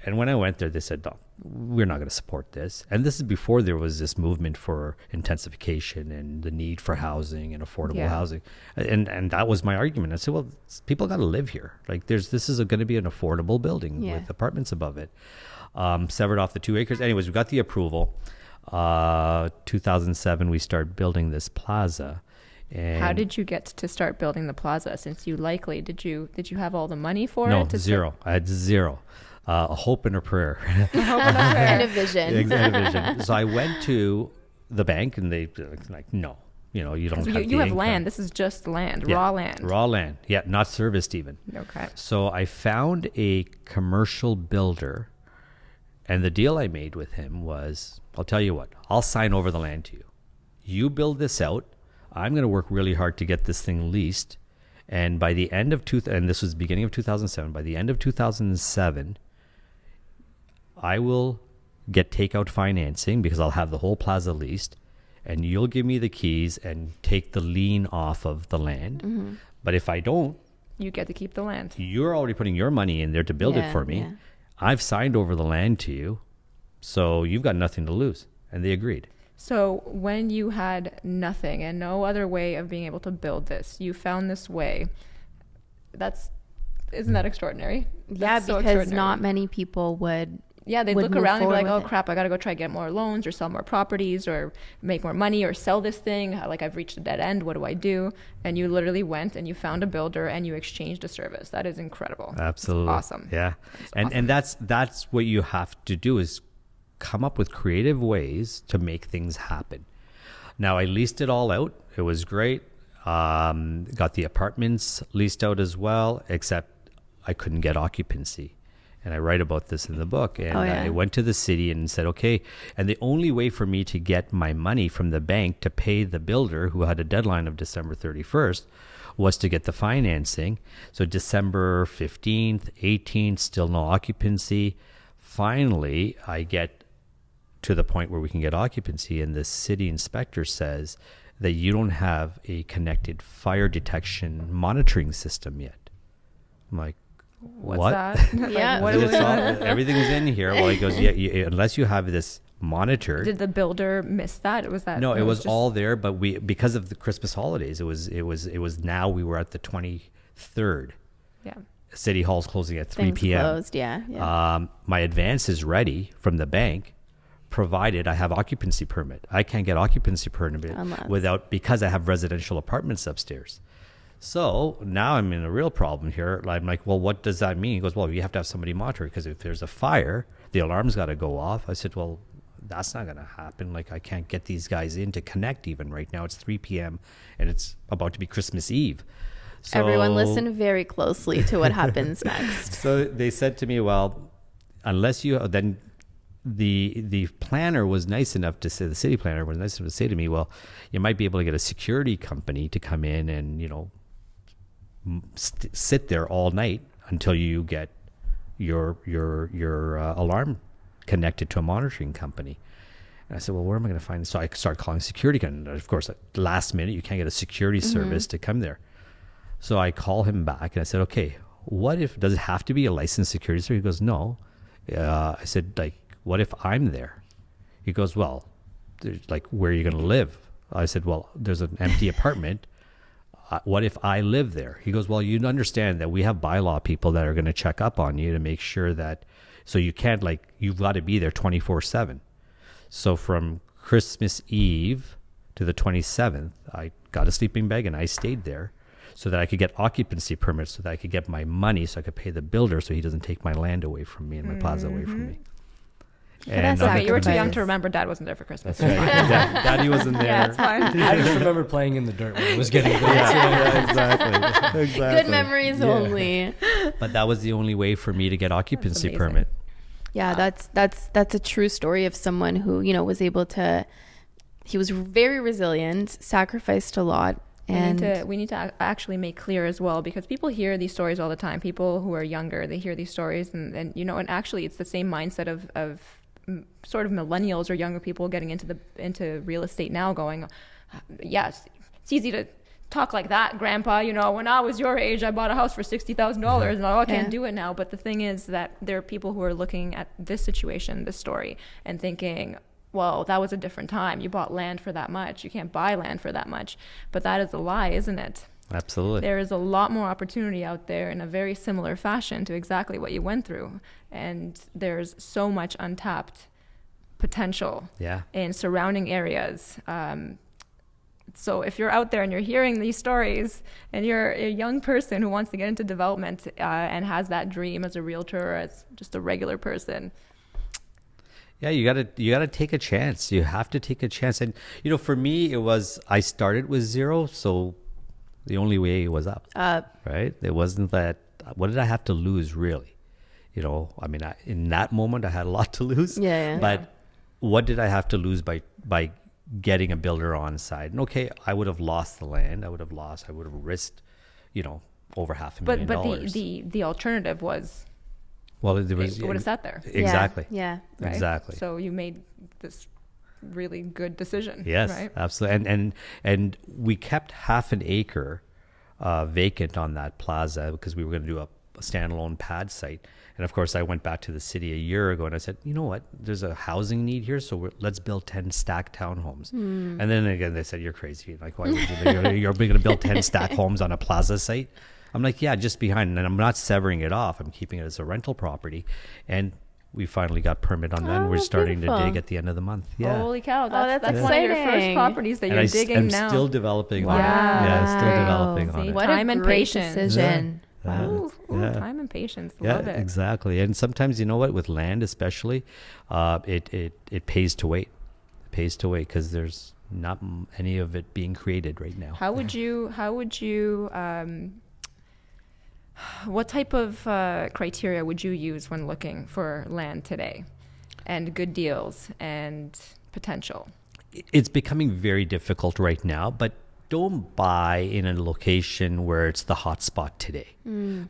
And when I went there, they said, "No, we're not going to support this." And this is before there was this movement for intensification and the need for housing and affordable housing. And that was my argument. I said, well, people got to live here. Like this is going to be an affordable building with apartments above it. Severed off the 2 acres. Anyways, we got the approval. 2007, we started building this plaza. And how did you get to start building the plaza? Since you likely did you have all the money for it? No, zero. I had zero. A hope and a prayer. And a vision. And a vision. So I went to the bank and they like, no, you don't have you have income. land. This is just land, Yeah, raw land. Raw land. Yeah, not serviced even. Okay. So I found a commercial builder, and the deal I made with him was, I'll tell you what, I'll sign over the land to you. You build this out. I'm going to work really hard to get this thing leased. And by the end of and this was the beginning of 2007, by the end of 2007, I will get takeout financing because I'll have the whole plaza leased, and you'll give me the keys and take the lien off of the land. But if I don't, You get to keep the land. you're already putting your money in there to build it for me. Yeah. I've signed over the land to you, so you've got nothing to lose. And they agreed. So when you had nothing and no other way of being able to build this, you found this way. Isn't that extraordinary? Yeah, That's so because extraordinary. not many people would. Yeah, they'd would look move around and be like, forward oh with it. crap, I got to go try to get more loans or sell more properties or make more money or sell this thing. Like I've reached a dead end. What do I do? And you literally went and you found a builder and you exchanged a service. That is incredible. Absolutely. It's awesome. Yeah. That's And that's what you have to do is come up with creative ways to make things happen. Now I leased it all out. It was great. Got the apartments leased out as well, except I couldn't get occupancy. And I write about this in the book. And I went to the city and said, okay. And the only way for me to get my money from the bank to pay the builder, who had a deadline of December 31st, was to get the financing. So December 15th, 18th, still no occupancy. Finally, I get to the point where we can get occupancy, and the city inspector says that you don't have a connected fire detection monitoring system yet. I'm like, What's what? that? Like, Yeah. what It's was all, everything's in here. Well, he goes, yeah, unless you have this monitored. Did the builder miss that? Was that? No, it was just- all there, but because of the Christmas holidays, it was now we were at the 23rd. Yeah. City Hall's closing at 3 Things p.m. closed, yeah. My advance is ready from the bank, provided I have occupancy permit. I can't get occupancy permit because I have residential apartments upstairs. So now I'm in a real problem here. I'm like, well, what does that mean? He goes, well, you have to have somebody monitor, because if there's a fire, the alarm's got to go off. I said, well, that's not going to happen. Like, I can't get these guys in to connect even right now. It's 3 p.m. and it's about to be Christmas Eve. So, Everyone listen very closely to what happens next. So they said to me, well, unless you, then the planner was nice enough to say, the city planner was nice enough to say to me, well, you might be able to get a security company to come in and, sit there all night until you get your alarm connected to a monitoring company. And I said, well, where am I going to find this? So I started calling security. And of course, at the last minute, you can't get a security service to come there. So I call him back and I said, okay, does it have to be a licensed security service? He goes, no. I said, like, what if I'm there? He goes, well, like, where are you going to live? I said, well, there's an empty apartment. What if I live there? He goes, well, you understand that we have bylaw people that are going to check up on you to make sure that, so you can't, like, you've got to be there 24/7. So from Christmas Eve to the 27th, I got a sleeping bag and I stayed there so that I could get occupancy permits, so that I could get my money, so I could pay the builder so he doesn't take my land away from me and my plaza away from me. And you were too young to remember Dad wasn't there for Christmas. That's right. Daddy wasn't there. Yeah, it's fine. I just remember playing in the dirt when it was getting good. Exactly. Good memories only. But that was the only way for me to get occupancy permit. Yeah, that's a true story of someone who, was able to, he was very resilient, sacrificed a lot. And we need to actually make clear as well, because people hear these stories all the time. People who are younger, they hear these stories and and actually it's the same mindset of sort of millennials or younger people getting into real estate now, going, yes, it's easy to talk like that, Grandpa. When I was your age, I bought a house for $60,000 and I can't do it now. But the thing is that there are people who are looking at this situation, this story, and thinking, well, that was a different time. You bought land for that much. You can't buy land for that much. But that is a lie, isn't it? Absolutely. There is a lot more opportunity out there in a very similar fashion to exactly what you went through. And there's so much untapped potential in surrounding areas. So if you're out there and you're hearing these stories and you're a young person who wants to get into development and has that dream as a realtor or as just a regular person, you gotta take a chance. You have to take a chance. And for me, I started with zero, so the only way was up. Right? It wasn't that. What did I have to lose, really? In that moment, I had a lot to lose. But what did I have to lose by getting a builder on side? And okay, I would have lost the land. I would have risked, over $500,000. But the alternative was. Well, there was. It would have sat there. Exactly. Yeah. Right? Exactly. So you made this really good decision. Yes, right? Absolutely. And we kept half an acre vacant on that plaza because we were going to do a standalone pad site. And of course, I went back to the city a year ago and I said, you know what? There's a housing need here, so let's build 10 stacked townhomes. And then again, they said, you're crazy. Like, why would you? You're going to build 10 stacked homes on a plaza site? I'm like, yeah, just behind. And I'm not severing it off. I'm keeping it as a rental property. And we finally got permit on that. And we're starting to dig at the end of the month. Yeah. Holy cow. That's one of your first properties that you're digging now. I'm still developing on it. Yeah, still developing on it. What time a and great patience. decision. Wow. Time and patience. Love it. Exactly. And sometimes, with land especially, it pays to wait. It pays to wait because there's not any of it being created right now. How would you what type of criteria would you use when looking for land today and good deals and potential? It's becoming very difficult right now, but don't buy in a location where it's the hot spot today.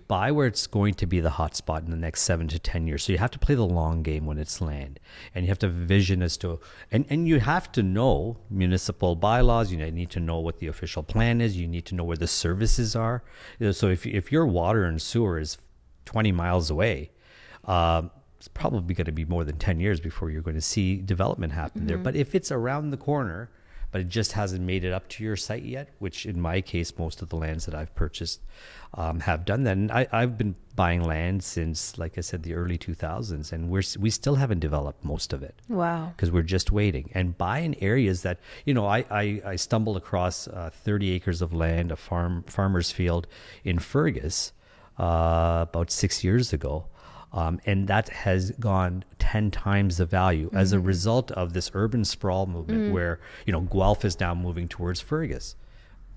Buy where it's going to be the hot spot in the next 7 to 10 years. So you have to play the long game when it's land, and you have to vision as to, and you have to know municipal bylaws. You need to know what the official plan is. You need to know where the services are. So if your water and sewer is 20 miles away, it's probably going to be more than 10 years before you're going to see development happen there. But if it's around the corner, but it just hasn't made it up to your site yet, which in my case, most of the lands that I've purchased have done that. And I've been buying land since, like I said, the early 2000s, and we still haven't developed most of it. Wow. Because we're just waiting. And buy in areas that, I stumbled across 30 acres of land, a farmer's field in Fergus about 6 years ago. And that has gone 10 times the value as a result of this urban sprawl movement where, Guelph is now moving towards Fergus.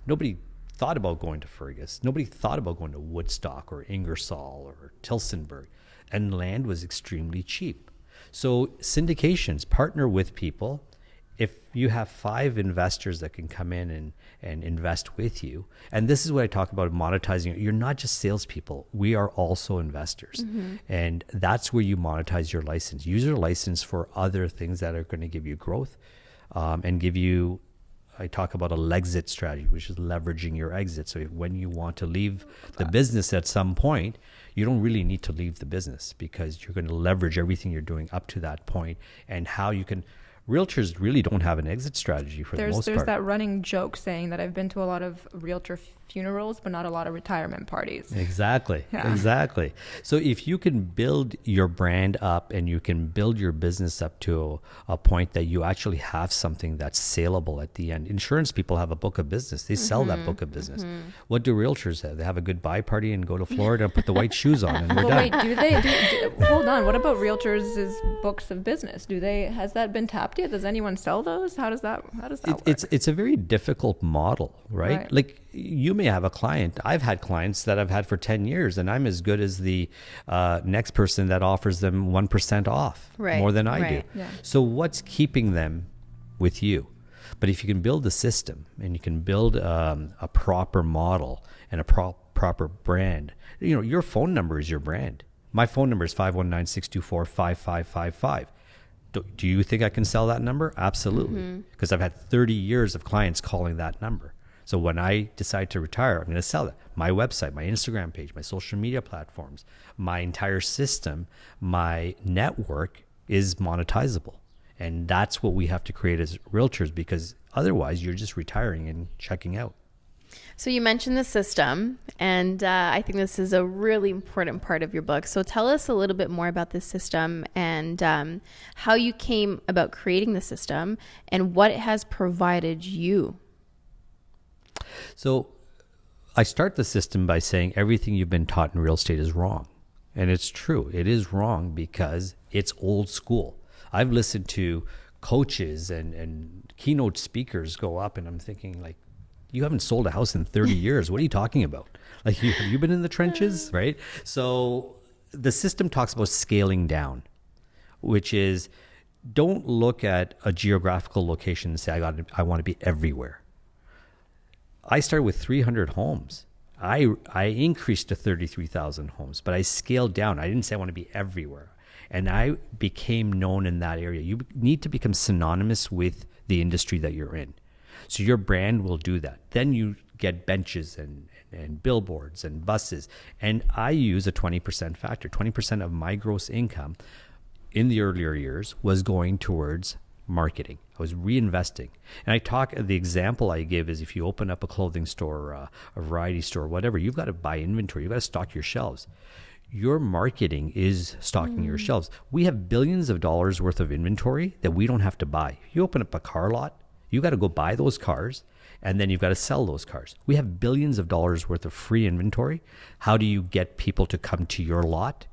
Nobody thought about going to Fergus. Nobody thought about going to Woodstock or Ingersoll or Tillsonburg. And land was extremely cheap. So syndications, partner with people. If you have 5 investors that can come in and invest with you, and this is what I talk about monetizing. You're not just salespeople. We are also investors. And that's where you monetize your license. Use your license for other things that are going to give you growth and give you, I talk about a Lexit strategy, which is leveraging your exit. So when you want to leave the business at some point, you don't really need to leave the business because you're going to leverage everything you're doing up to that point and how you can realtors really don't have an exit strategy for the most part. There's that running joke saying that I've been to a lot of realtor funerals, but not a lot of retirement parties. Exactly. Yeah. Exactly. So if you can build your brand up and you can build your business up to a point that you actually have something that's saleable at the end. Insurance people have a book of business. They sell that book of business. What do realtors have? They have a goodbye party and go to Florida and put the white shoes on and we're Well, done. wait, do they? Hold on. What about realtors' books of business? Has that been tapped yet? Does anyone sell those? How does that work? It's a very difficult model, right? Like you may have a client. I've had clients that I've had for 10 years and I'm as good as the next person that offers them 1% off more than I do. Yeah. So what's keeping them with you? But if you can build a system and you can build a proper model and a proper brand, your phone number is your brand. My phone number is 519-624-5555. Do you think I can sell that number? Absolutely. Because I've had 30 years of clients calling that number. So when I decide to retire, I'm going to sell it. My website, my Instagram page, my social media platforms, my entire system, my network is monetizable. And that's what we have to create as realtors, because otherwise you're just retiring and checking out. So you mentioned the system, and I think this is a really important part of your book. So tell us a little bit more about this system and how you came about creating the system and what it has provided you. So I start the system by saying everything you've been taught in real estate is wrong. And it's true. It is wrong because it's old school. I've listened to coaches and keynote speakers go up and I'm thinking like, you haven't sold a house in 30 years. What are you talking about? Like, have you been in the trenches, right? So the system talks about scaling down, which is don't look at a geographical location and say, I want to be everywhere. I started with 300 homes. I increased to 33,000 homes, but I scaled down. I didn't say I want to be everywhere. And I became known in that area. You need to become synonymous with the industry that you're in. So your brand will do that. Then you get benches and billboards and buses. And I use a 20% factor. 20% of my gross income in the earlier years was going towards marketing. I was reinvesting. And the example I give is if you open up a clothing store, a variety store, whatever, you've got to buy inventory. You've got to stock your shelves. Your marketing is stocking your shelves. We have billions of dollars worth of inventory that we don't have to buy. You open up a car lot, you got to go buy those cars, and then you've got to sell those cars. We have billions of dollars worth of free inventory. How do you get people to come to your lot?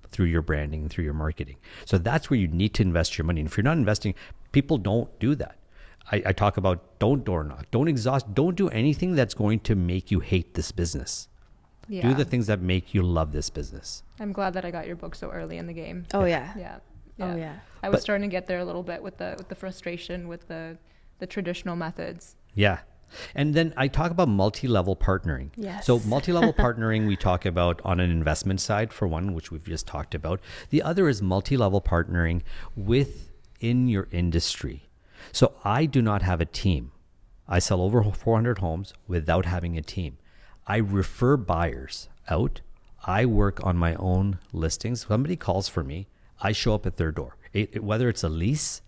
Through your branding, through your marketing. So that's where you need to invest your money. And if you're not investing, people don't do that. I talk about don't door knock, don't exhaust, don't do anything that's going to make you hate this business. Yeah. Do the things that make you love this business. I'm glad that I got your book so early in the game. Oh, yeah. Yeah. Oh, yeah. I was starting to get there a little bit with the frustration with the traditional methods. Yeah. And then I talk about multi-level partnering. Yes. So multi-level partnering, we talk about on an investment side for one, which we've just talked about. The other is multi-level partnering within your industry. So I do not have a team. I sell over 400 homes without having a team. I refer buyers out. I work on my own listings. Somebody calls for me. I show up at their door. Whether it's a lease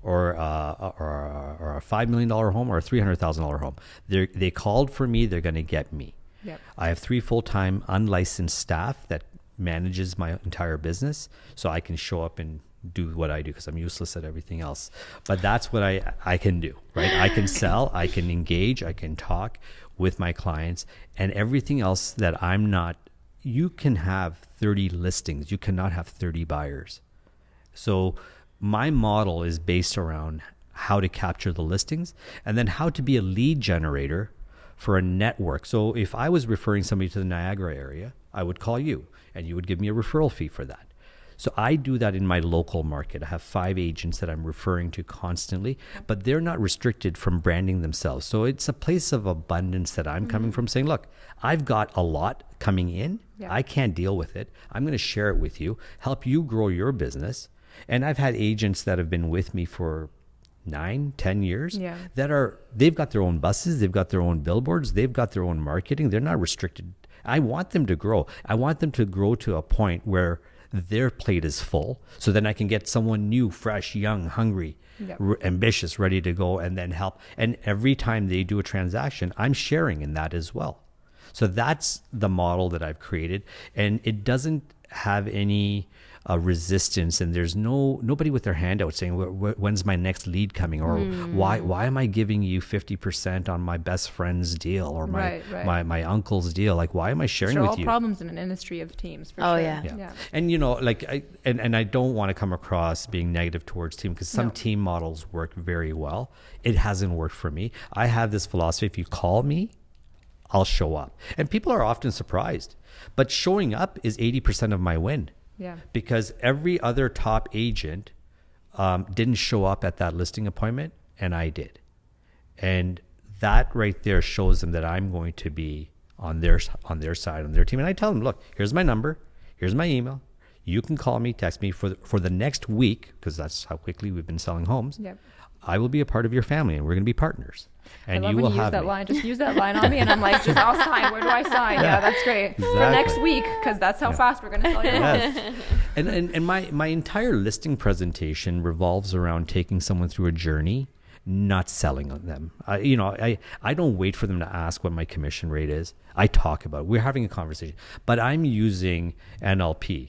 or a $5 million home or a $300,000 home. They called for me, they're going to get me. Yep. I have 3 full-time unlicensed staff that manages my entire business, so I can show up and do what I do because I'm useless at everything else. But that's what I can do, right? I can sell, I can engage, I can talk with my clients, and everything else that I'm not. You can have 30 listings. You cannot have 30 buyers. So my model is based around how to capture the listings and then how to be a lead generator for a network. So if I was referring somebody to the Niagara area, I would call you and you would give me a referral fee for that. So I do that in my local market. I have 5 agents that I'm referring to constantly, but they're not restricted from branding themselves. So it's a place of abundance that I'm coming from, saying, look, I've got a lot coming in. Yeah. I can't deal with it. I'm going to share it with you, help you grow your business. And I've had agents that have been with me for 9, 10 years they've got their own buses, they've got their own billboards, they've got their own marketing. They're not restricted. I want them to grow. I want them to grow to a point where their plate is full. So then I can get someone new, fresh, young, hungry, ambitious, ready to go, and then help. And every time they do a transaction, I'm sharing in that as well. So that's the model that I've created, and it doesn't have any resistance, and there's nobody with their hand out saying, when's my next lead coming, or why am I giving you 50% on my best friend's deal, or my uncle's deal? Like, why am I sharing with you? These are all problems in an industry of teams, for sure. Yeah. And you know, like I don't want to come across being negative towards team, because some team models work very well. It hasn't worked for me. I have this philosophy: if you call me, I'll show up. And people are often surprised, but showing up is 80% of my win. Yeah. Because every other top agent didn't show up at that listing appointment, and I did. And that right there shows them that I'm going to be on their side, on their team. And I tell them, look, here's my number, here's my email. You can call me, text me for the next week, because that's how quickly we've been selling homes. Yep. I will be a part of your family, and we're going to be partners. And I love you when will you use have that me. line. Just use that line on me, and I'm like, I'll sign. Where do I sign? Yeah, that's great. Exactly. For next week, because that's how fast we're going to sell your home. Yes. And my entire listing presentation revolves around taking someone through a journey, not selling on them. I don't wait for them to ask what my commission rate is. I talk about it. We're having a conversation, but I'm using NLP,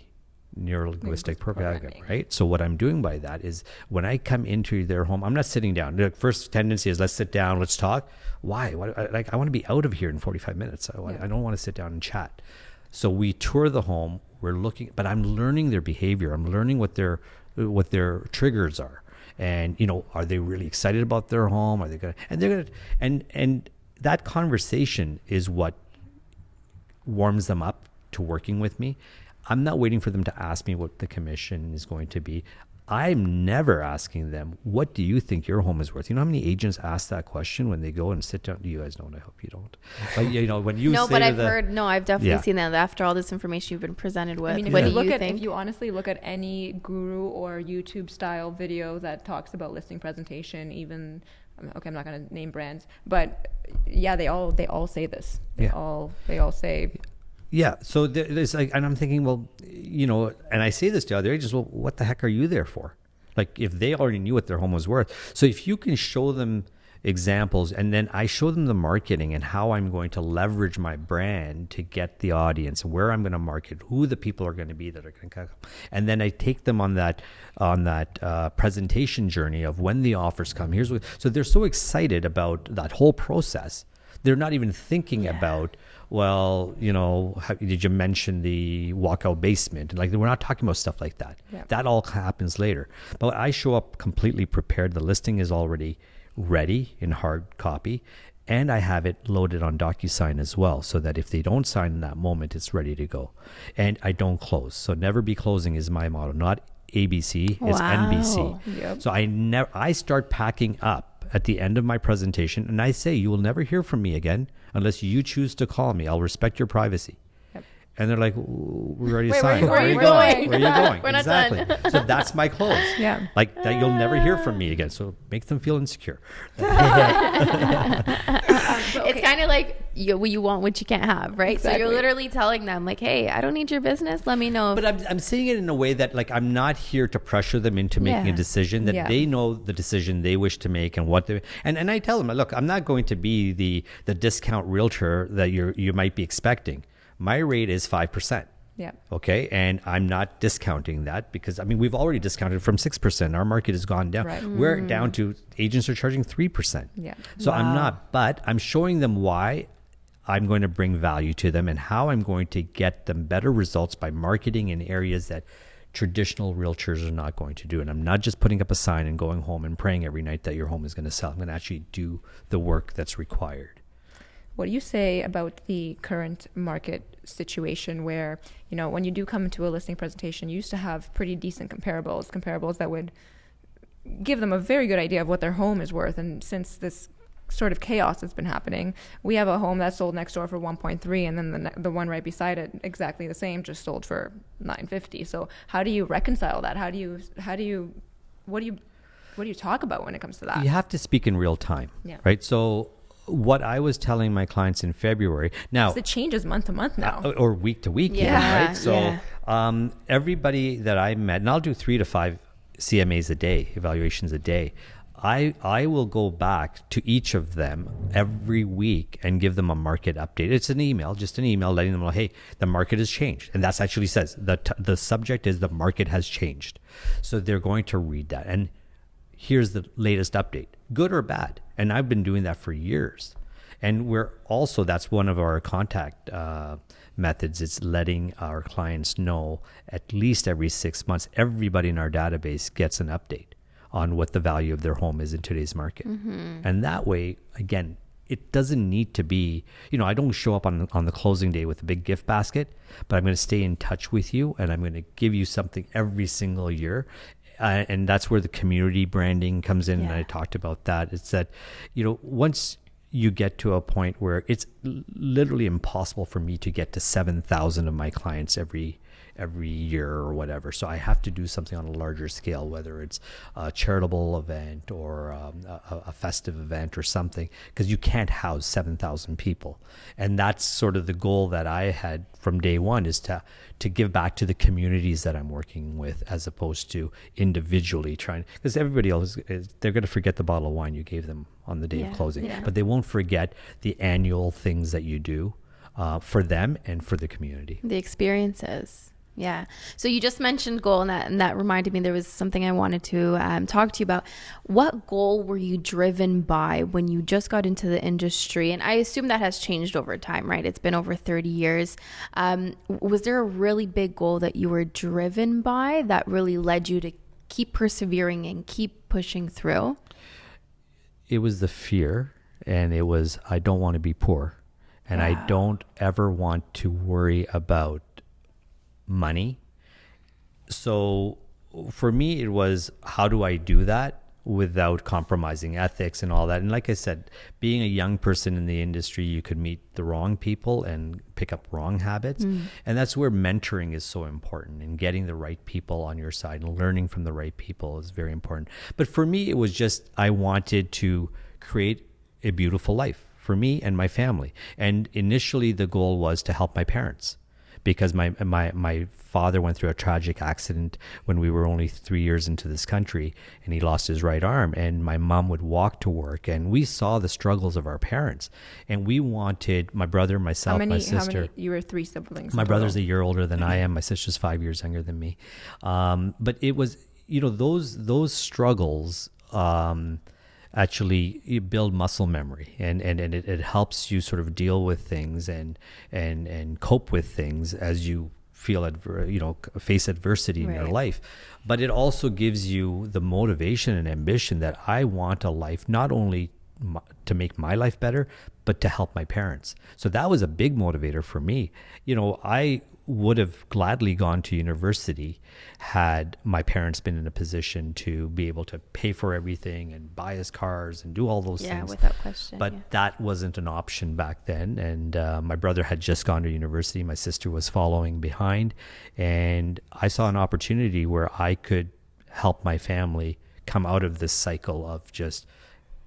neuro-linguistic programming, right? So what I'm doing by that is, when I come into their home, I'm not sitting down. The first tendency is, let's sit down, let's talk. Why? I want to be out of here in 45 minutes. I don't want to sit down and chat. So we tour the home. We're looking, but I'm learning their behavior. I'm learning what their triggers are, and are they really excited about their home? Are they gonna? And they're gonna. And that conversation is what warms them up to working with me. I'm not waiting for them to ask me what the commission is going to be. I'm never asking them, what do you think your home is worth? You know how many agents ask that question when they go and sit down? You guys don't. I hope you don't. But when you no, say but I've definitely seen that after all this information you've been presented with. I mean, if you honestly look at any guru or YouTube style video that talks about listing presentation, even, okay, I'm not going to name brands, but yeah, they all say this. They all say. Yeah. So there's like, and I'm thinking, well, and I say this to other agents, well, what the heck are you there for? Like, if they already knew what their home was worth. So if you can show them examples, and then I show them the marketing and how I'm going to leverage my brand to get the audience, where I'm going to market, who the people are going to be that are going to come. And then I take them on that presentation journey of when the offers come. So they're so excited about that whole process. They're not even thinking about, well, did you mention the walkout basement? And we're not talking about stuff like that. Yeah. That all happens later. But I show up completely prepared. The listing is already ready in hard copy, and I have it loaded on DocuSign as well, so that if they don't sign in that moment, it's ready to go. And I don't close. So never be closing is my motto. Not ABC, it's NBC. Yep. So I start packing up at the end of my presentation, and I say, you will never hear from me again unless you choose to call me. I'll respect your privacy. Yep. And they're like, we already signed. Where are you going? Where are you going? We're not exactly. done. So that's my close. Yeah. Like that, you'll never hear from me again. So make them feel insecure. It's kind of like you want what you can't have, right? Exactly. So you're literally telling them, like, hey, I don't need your business. Let me know. But I'm saying it in a way that, like, I'm not here to pressure them into making a decision, that they know the decision they wish to make and what they, and I tell them, look, I'm not going to be the discount realtor that you might be expecting. My rate is 5%. Yeah. Okay. And I'm not discounting that, because we've already discounted from 6%. Our market has gone down. Right. We're down to, agents are charging 3%. Yeah. So I'm not, but I'm showing them why I'm going to bring value to them and how I'm going to get them better results by marketing in areas that traditional realtors are not going to do. And I'm not just putting up a sign and going home and praying every night that your home is going to sell. I'm going to actually do the work that's required. What do you say about the current market situation where, when you do come into a listing presentation, you used to have pretty decent comparables that would give them a very good idea of what their home is worth. And since this sort of chaos that's been happening, we have a home that sold next door for 1.3, and then the one right beside it, exactly the same, just sold for 950. So how do you reconcile that? What do you talk about when it comes to that? You have to speak in real time, right? So what I was telling my clients in February, now It changes month to month now. or week to week, even, right? So everybody that I met, and I'll do 3 to 5 CMAs a day, evaluations a day. I will go back to each of them every week and give them a market update. It's an email, just an email letting them know, hey, the market has changed. And that's actually says the subject is the market has changed. So they're going to read that. And here's the latest update, good or bad. And I've been doing that for years. And we're also, that's one of our contact methods. It's letting our clients know at least every 6 months, everybody in our database gets an update on what the value of their home is in today's market. And that way, again, it doesn't need to be, I don't show up on the closing day with a big gift basket, but I'm going to stay in touch with you and I'm going to give you something every single year. And that's where the community branding comes in. And I talked about that. It's that, once you get to a point where it's literally impossible for me to get to 7,000 of my clients every year or whatever. So I have to do something on a larger scale, whether it's a charitable event or a festive event or something, because you can't house 7,000 people. And that's sort of the goal that I had from day one, is to give back to the communities that I'm working with, as opposed to individually trying, because everybody else, they're going to forget the bottle of wine you gave them on the day of closing, but they won't forget the annual things that you do for them and for the community. The experiences. Yeah. So you just mentioned goal, and that reminded me there was something I wanted to talk to you about. What goal were you driven by when you just got into the industry? And I assume that has changed over time, right? It's been over 30 years. Was there a really big goal that you were driven by that really led you to keep persevering and keep pushing through? It was the fear, and it was, I don't want to be poor, and I don't ever want to worry about money. So for me, it was, how do I do that without compromising ethics and all that? And like I said, being a young person in the industry, you could meet the wrong people and pick up wrong habits. And that's where mentoring is so important, and getting the right people on your side and learning from the right people is very important. But for me, it was just, I wanted to create a beautiful life for me and my family. And initially the goal was to help my parents, because my father went through a tragic accident when we were only 3 years into this country, and he lost his right arm, and my mom would walk to work, and we saw the struggles of our parents, and we wanted, my brother, myself, my sister. You were 3 siblings. My brother's a year older than I am. My sister's 5 years younger than me. But it was, those struggles, actually you build muscle memory, and it helps you sort of deal with things and cope with things as you feel face adversity in your life. But it also gives you the motivation and ambition that I want a life not only to make my life better, but to help my parents. So that was a big motivator for me. I would have gladly gone to university had my parents been in a position to be able to pay for everything and buy us cars and do all those things. Yeah, without question. But that wasn't an option back then. And my brother had just gone to university. My sister was following behind. And I saw an opportunity where I could help my family come out of this cycle of just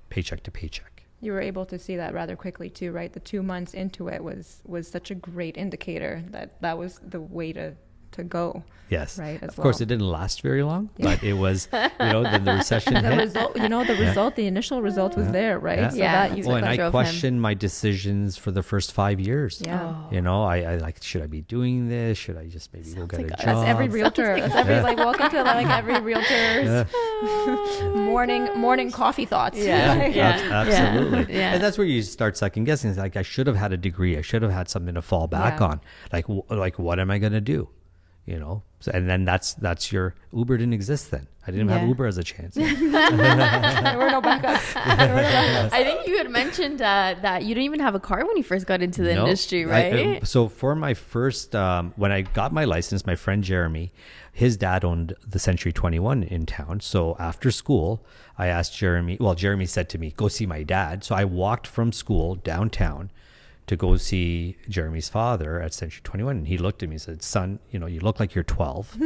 paycheck to paycheck. You were able to see that rather quickly too, right? The 2 months into it was such a great indicator that was the way to go. Yes. Right. Of course, it didn't last very long, but it was, then the recession hit. The initial result was there, right? Yeah. So Yeah. that I questioned my decisions for the first 5 years. Yeah. I like, should I be doing this? Should I just maybe go get a job? That's every realtor. That's welcome to every realtor's morning coffee thoughts. Absolutely. Yeah. And that's where you start second guessing. It's like, I should have had a degree. I should have had something to fall back on. Like what am I going to do? So, and then that's your Uber didn't exist then. I didn't have Uber as a chance. There were no backups. I think you had mentioned that you didn't even have a car when you first got into the industry, right? So for my first, when I got my license, my friend Jeremy, his dad owned the Century 21 in town. So after school, I asked Jeremy said to me, go see my dad. So I walked from school downtown to go see Jeremy's father at Century 21. And he looked at me and said, son, you look like you're 12.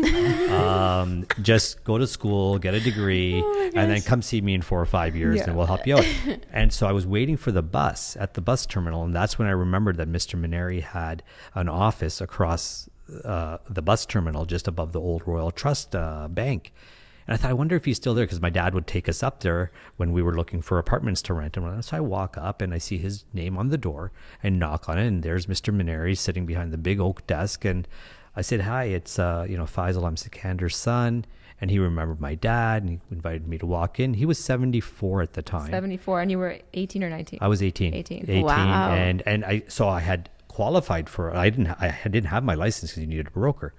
Just go to school, get a degree, and then come see me in 4 or 5 years and we'll help you out. And so I was waiting for the bus at the bus terminal. And that's when I remembered that Mr. Maneri had an office across the bus terminal just above the old Royal Trust Bank. And I thought, I wonder if he's still there, because my dad would take us up there when we were looking for apartments to rent. And so I walk up and I see his name on the door and knock on it. And there's Mr. Maneri sitting behind the big oak desk. And I said, hi, it's, Faisal, I'm Sikandar's son. And he remembered my dad and he invited me to walk in. He was 74 at the time. 74. And you were 18 or 19? I was 18. 18. Wow. And I had qualified for, I didn't have my license because you needed a broker.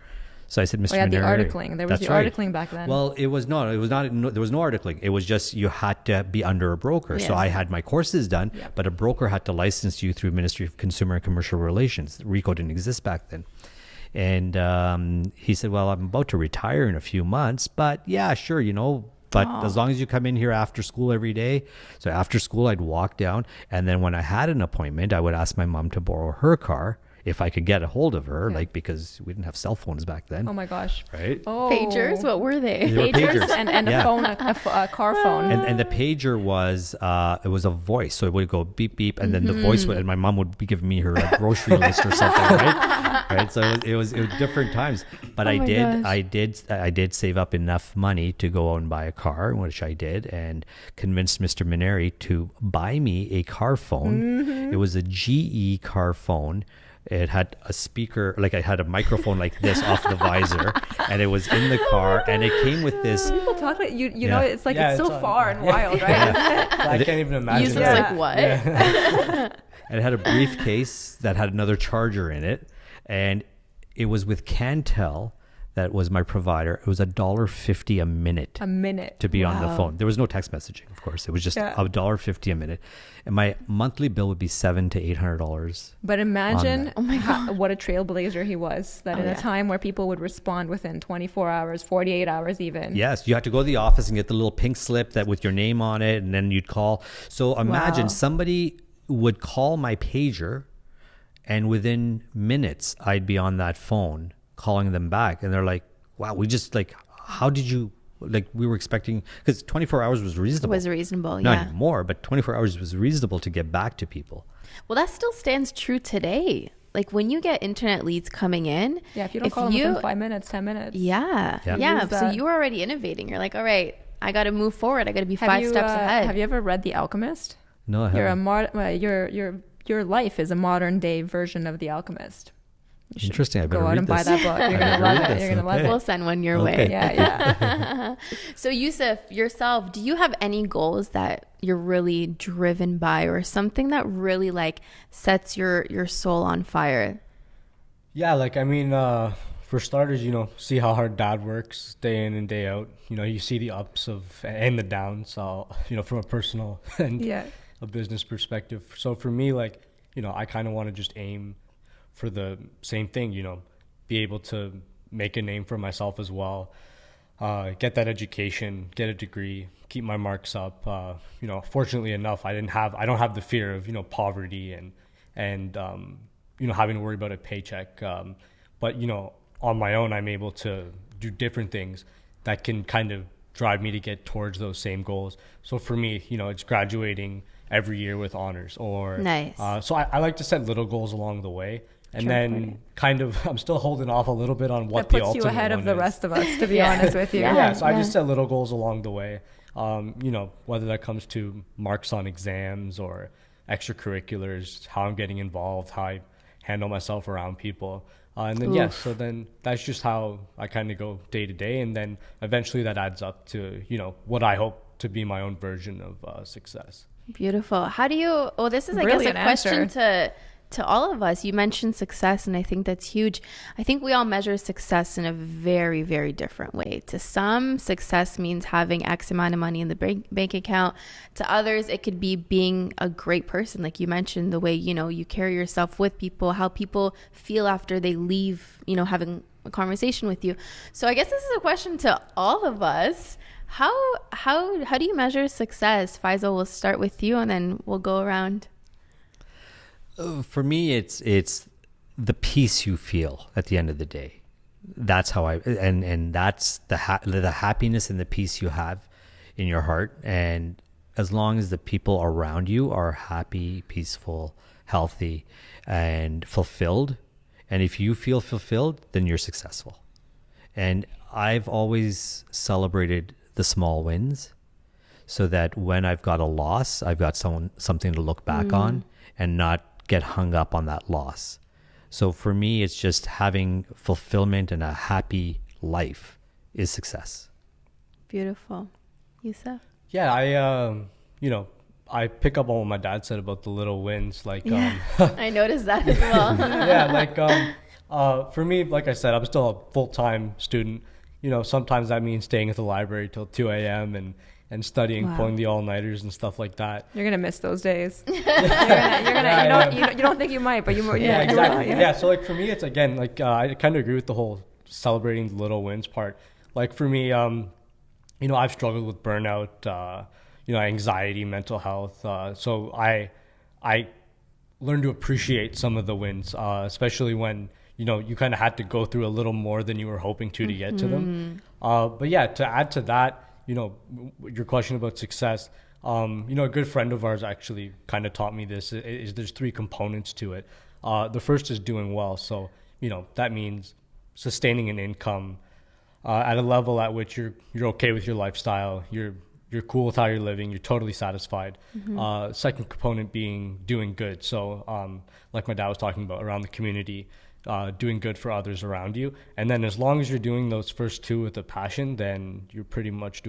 So I said, Mr. The Maneri. articling. There was the right. articling back then. Well, there was no articling. It was just you had to be under a broker. Yes. So I had my courses done, but a broker had to license you through Ministry of Consumer and Commercial Relations. RICO didn't exist back then. And he said, well, I'm about to retire in a few months, but yeah, sure, but as long as you come in here after school every day. So after school, I'd walk down. And then when I had an appointment, I would ask my mom to borrow her car if I could get a hold of her, because we didn't have cell phones back then. Oh my gosh. Right? Oh. Pagers? What were they? Pagers and a phone, a car phone. And the pager was, it was a voice. So it would go beep, beep. And then the voice would, and my mom would be giving me her grocery list or something, right? So it was different times. But I did save up enough money to go out and buy a car, which I did, and convinced Mr. Maneri to buy me a car phone. It was a GE car phone. It had a speaker, like I had a microphone like this off the visor, and it was in the car, and it came with this. People talk about you know, it's like it's so far and wild, right? I can't even imagine. Yusuf's like, what? And it had a briefcase that had another charger in it, and it was with Cantel. That was my provider. It was $1.50 a minute. A minute to be on the phone. There was no text messaging, of course. It was just $1.50 a minute, and my monthly bill would be $700 to $800. But imagine what a trailblazer he was. That in a time where people would respond within 24 hours, 48 hours, even. Yes, you had to go to the office and get the little pink slip that with your name on it, and then you'd call. So imagine somebody would call my pager, and within minutes I'd be on that phone calling them back, and they're like, wow, we just how did you, we were expecting, because 24 hours was reasonable. Not anymore, but 24 hours was reasonable to get back to people. Well, that still stands true today. Like when you get internet leads coming in. Yeah, if you don't call them within 5 minutes, 10 minutes. Yeah. So you were already innovating. You're like, all right, I got to move forward. I got to be 5 steps ahead. Have you ever read The Alchemist? No, I haven't. Your life is a modern day version of The Alchemist. Interesting. I better go out and buy that book. You're gonna love it. You're gonna love it. We'll send one your way. Yeah. So Yusuf, yourself, do you have any goals that you're really driven by, or something that really sets your soul on fire? Yeah, for starters, see how hard dad works day in and day out. You see the ups and the downs, from a personal and a business perspective. So for me, I kind of want to just aim for the same thing, be able to make a name for myself as well, get that education, get a degree, keep my marks up. Fortunately enough, I don't have the fear of, poverty and having to worry about a paycheck. But, on my own, I'm able to do different things that can kind of drive me to get towards those same goals. So for me, it's graduating every year with honors, or nice. So I like to set little goals along the way. And then I'm still holding off a little bit on what the ultimate one is. That puts you ahead of the rest of us, to be honest with you. So I just set little goals along the way. Whether that comes to marks on exams or extracurriculars, how I'm getting involved, how I handle myself around people. And then, so then that's just how I kind of go day to day. And then eventually that adds up to, what I hope to be my own version of success. Beautiful. How do you, this is, I guess, a question to all of us. You mentioned success, and I think that's huge. I think we all measure success in a very, very different way. To some, success means having X amount of money in the bank account. To others, it could be being a great person. Like you mentioned, the way, you carry yourself with people, how people feel after they leave, having a conversation with you. So I guess this is a question to all of us. How do you measure success? Faisal, we'll start with you, and then we'll go around. For me, it's the peace you feel at the end of the day. That's how and that's the happiness and the peace you have in your heart. And as long as the people around you are happy, peaceful, healthy, and fulfilled, and if you feel fulfilled, then you're successful. And I've always celebrated the small wins, so that when I've got a loss, I've got something to look back on and not get hung up on that loss. So for me, it's just having fulfillment and a happy life is success. Beautiful. Yusuf? Yeah, I pick up on what my dad said about the little wins. Like, I noticed that as well. yeah, like, for me, like I said, I'm still a full-time student. Sometimes that means staying at the library till 2 a.m. and studying, pulling the all-nighters and stuff like that. You're gonna miss those days. You don't think you might, but you. Yeah, exactly. Yeah. So like for me, it's again like I kind of agree with the whole celebrating the little wins part. Like for me, I've struggled with burnout, anxiety, mental health. So I learned to appreciate some of the wins, especially when you kind of had to go through a little more than you were hoping to get to them. But yeah, to add to that, your question about success, a good friend of ours actually kind of taught me this, is there's 3 components to it. The first is doing well. So, that means sustaining an income at a level at which you're okay with your lifestyle, you're cool with how you're living, you're totally satisfied. Second component being doing good. So, like my dad was talking about, around the community, doing good for others around you. And then as long as you're doing those first 2 with a passion, then you're pretty much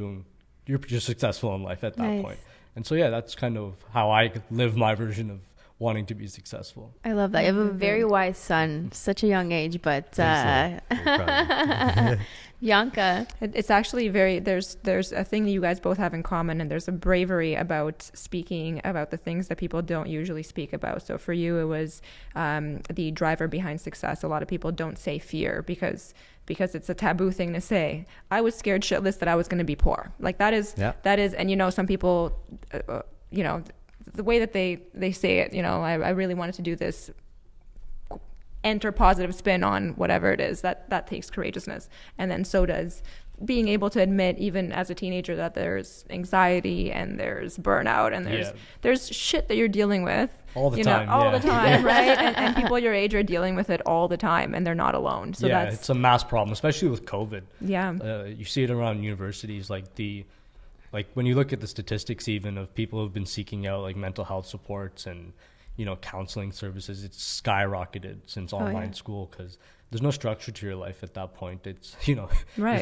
you're successful in life at that point. And so, yeah, that's kind of how I live my version of wanting to be successful. I love that. You have a very wise son, such a young age, but Bianca. It's actually there's a thing that you guys both have in common, and there's a bravery about speaking about the things that people don't usually speak about. So for you, it was the driver behind success. A lot of people don't say fear because it's a taboo thing to say. I was scared shitless that I was going to be poor. Like that is, and some people, the way that they say it, I really wanted to do this, enter positive spin on whatever it is, that takes courageousness. And then so does being able to admit, even as a teenager, that there's anxiety and there's burnout and there's shit that you're dealing with all the time, the time, right? And people your age are dealing with it all the time, and they're not alone. So it's a mass problem, especially with COVID. Yeah, you see it around universities, like when you look at the statistics even of people who've been seeking out like mental health supports and counseling services, it's skyrocketed since online school, because there's no structure to your life at that point. It's you're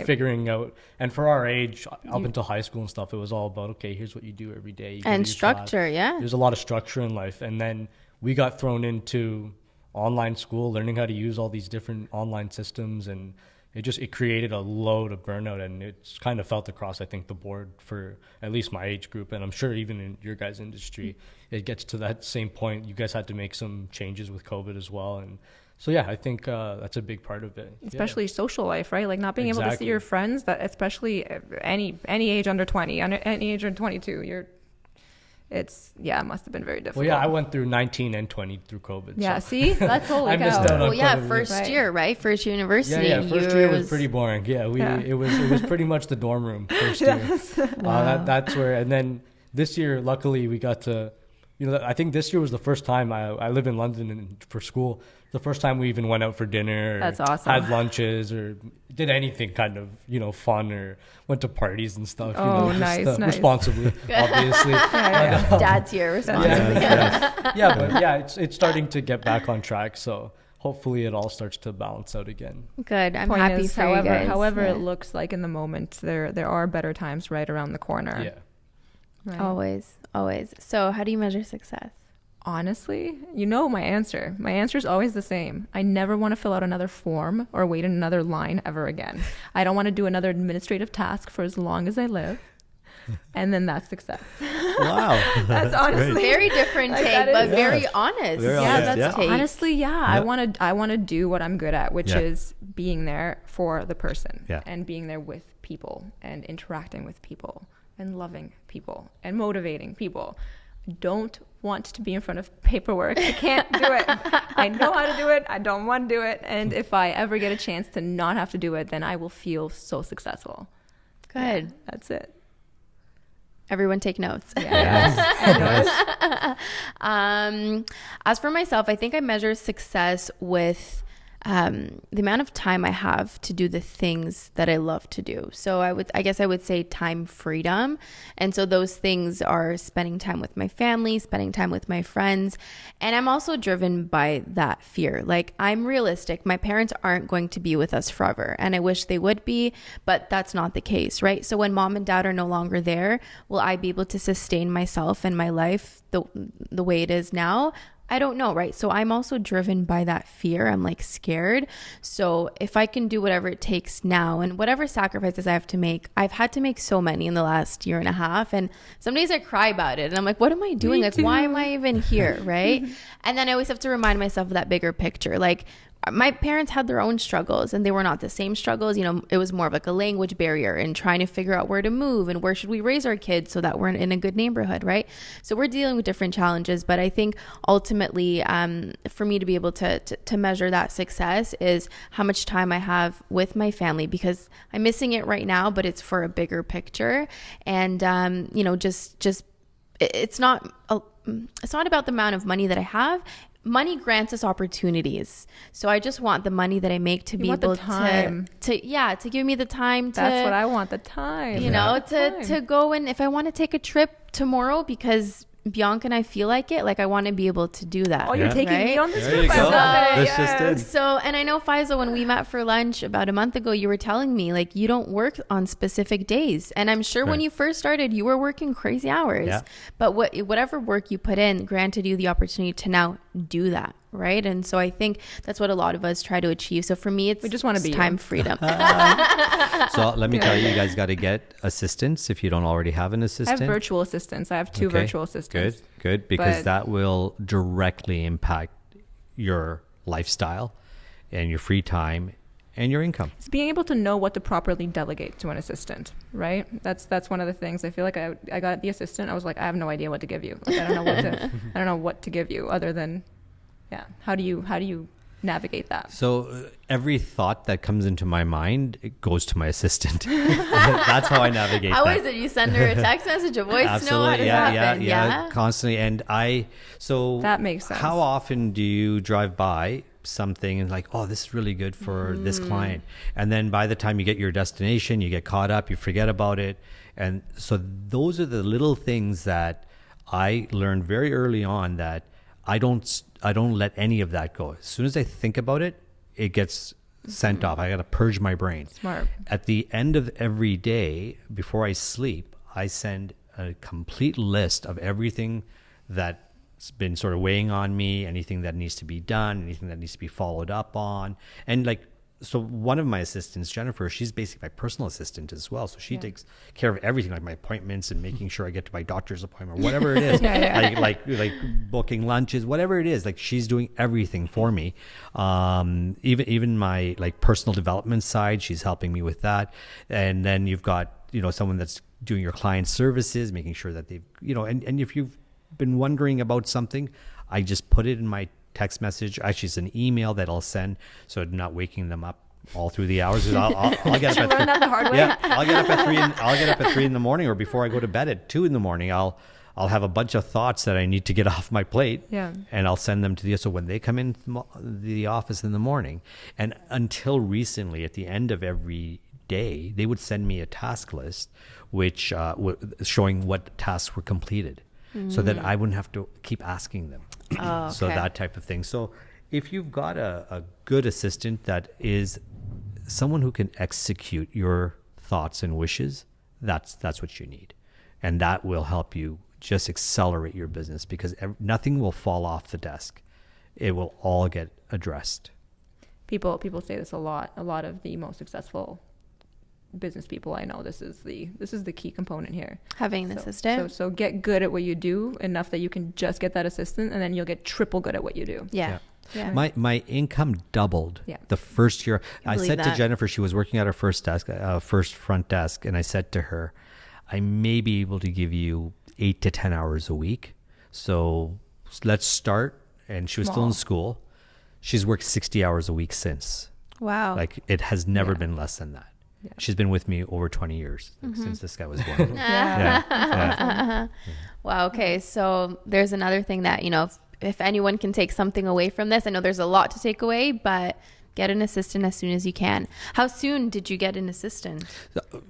figuring out, and for our age up until high school and stuff, it was all about, okay, here's what you do every day, and structure. There's a lot of structure in life. And then we got thrown into online school, learning how to use all these different online systems, and it created a load of burnout, and it's kind of felt across, I think, the board for at least my age group, and I'm sure even in your guys' industry, it gets to that same point. You guys had to make some changes with COVID as well, and so I think that's a big part of it. Especially social life, right? Like not being able to see your friends. That especially any age under 20, any age under 22, it must have been very difficult. Well, I went through 19 and 20 through COVID. Yeah, so. See? That's holy cow. First year, right? First year university. Yeah, first year was pretty boring. It was pretty much the dorm room first year. Wow. That's where, and then this year, luckily, we got to, I think this year was the first time I live in London, and for school, the first time we even went out for dinner. That's awesome. Had lunches or did anything kind of, fun, or went to parties and stuff. Nice. Responsibly, obviously. Dad's here, responsibly. It's starting to get back on track. So hopefully it all starts to balance out again. Good. I'm happy for you guys. However it looks like in the moment, there are better times right around the corner. Yeah. Right. Always. So how do you measure success? Honestly, my answer. My answer is always the same. I never want to fill out another form or wait in another line ever again. I don't want to do another administrative task for as long as I live. And then that's success. Wow. That's honestly great. Very different take, but very honest. Honestly, I want to do what I'm good at, which is being there for the person and being there with people and interacting with people and loving people and motivating people. don't want to be in front of paperwork. I can't do it. I know how to do it. I don't want to do it. And if I ever get a chance to not have to do it, then I will feel so successful. Good. Yeah, that's it. Everyone take notes. Yes. As for myself, I think I measure success with the amount of time I have to do the things that I love to do. So I guess I would say time freedom. And so those things are spending time with my family, spending time with my friends. And I'm also driven by that fear. Like, I'm realistic. My parents aren't going to be with us forever. And I wish they would be, but that's not the case, right? So when mom and dad are no longer there, will I be able to sustain myself and my life the way it is now? I don't know, right? So I'm also driven by that fear. I'm like scared. So if I can do whatever it takes now and whatever sacrifices I have to make, I've had to make so many in the last year and a half. And some days I cry about it and I'm like, what am I doing? Like, why am I even here? Right. And then I always have to remind myself of that bigger picture. Like, my parents had their own struggles and they were not the same struggles. You know, it was more of like a language barrier and trying to figure out where to move and where should we raise our kids so that we're in a good neighborhood, right? So we're dealing with different challenges. But I think ultimately, for me to be able to measure that success is how much time I have with my family, because I'm missing it right now, but it's for a bigger picture. And, you know, just it's not about the amount of money that I have. Money grants us opportunities. So I just want the money that I make to be able to give me the time to. That's what I want, the time. You know, to go, and if I want to take a trip tomorrow because Bianca and I feel like it, like I want to be able to do that. Oh, you're taking me on this trip. There you go. That's just in. So, and I know, Faisal, when we met for lunch about a month ago, you were telling me like you don't work on specific days. And I'm sure when you first started, you were working crazy hours. Yeah. But whatever work you put in granted you the opportunity to now do that. Right. And so I think that's what a lot of us try to achieve. So for me, we just want to be time freedom. So let me tell you, you guys got to get assistants if you don't already have an assistant. I have virtual assistants. I have two virtual assistants. Good. Because that will directly impact your lifestyle and your free time and your income. It's being able to know what to properly delegate to an assistant, right? That's one of the things. I feel like I got the assistant. I was like, I have no idea what to give you. Like, I don't know what to give you other than. Yeah. How do you navigate that? So every thought that comes into my mind, it goes to my assistant. That's how I navigate How that. is it? You send her a text message, a voice note? Absolutely. How does that happen? Yeah, constantly. And that makes sense. How often do you drive by something and like, oh, this is really good for this client, and then by the time you get your destination, you get caught up, you forget about it. And so those are the little things that I learned very early on, that I don't let any of that go. As soon as I think about it, it gets sent off. I got to purge my brain. Smart. At the end of every day, before I sleep, I send a complete list of everything that's been sort of weighing on me, anything that needs to be done, anything that needs to be followed up on. And like, so one of my assistants, Jennifer, she's basically my personal assistant as well. So she takes care of everything, like my appointments and making sure I get to my doctor's appointment, whatever it is, like booking lunches, whatever it is. Like, she's doing everything for me. Even my like personal development side, she's helping me with that. And then you've got, you know, someone that's doing your client services, making sure that they've, you know, and if you've been wondering about something, I just put it in my text message. Actually, it's an email that I'll send, so I'm not waking them up all through the hours. I'll get up at 3. The hard way? Yeah, I'll get up at 3. I'll get up at 3 in the morning, or before I go to bed at 2 in the morning. I'll have a bunch of thoughts that I need to get off my plate. Yeah. And I'll send them to the. So when they come in the office in the morning, and until recently, at the end of every day, they would send me a task list, which showing what tasks were completed, so that I wouldn't have to keep asking them. Oh, okay. So that type of thing. So if you've got a good assistant that is someone who can execute your thoughts and wishes, that's what you need. And that will help you just accelerate your business, because nothing will fall off the desk. It will all get addressed. People say this a lot. A lot of the most successful business people I know, this is the key component here. Having an assistant. So get good at what you do enough that you can just get that assistant, and then you'll get triple good at what you do. Yeah. My income doubled the first year. I said to Jennifer, she was working at her first front desk, and I said to her, I may be able to give you 8 to 10 hours a week, So let's start. And she was still in school. She's worked 60 hours a week since. Wow. Like it has never been less than that. Yeah. She's been with me over 20 years since this guy was born. Wow. Okay. So there's another thing that, if anyone can take something away from this, I know there's a lot to take away, but get an assistant as soon as you can. How soon did you get an assistant?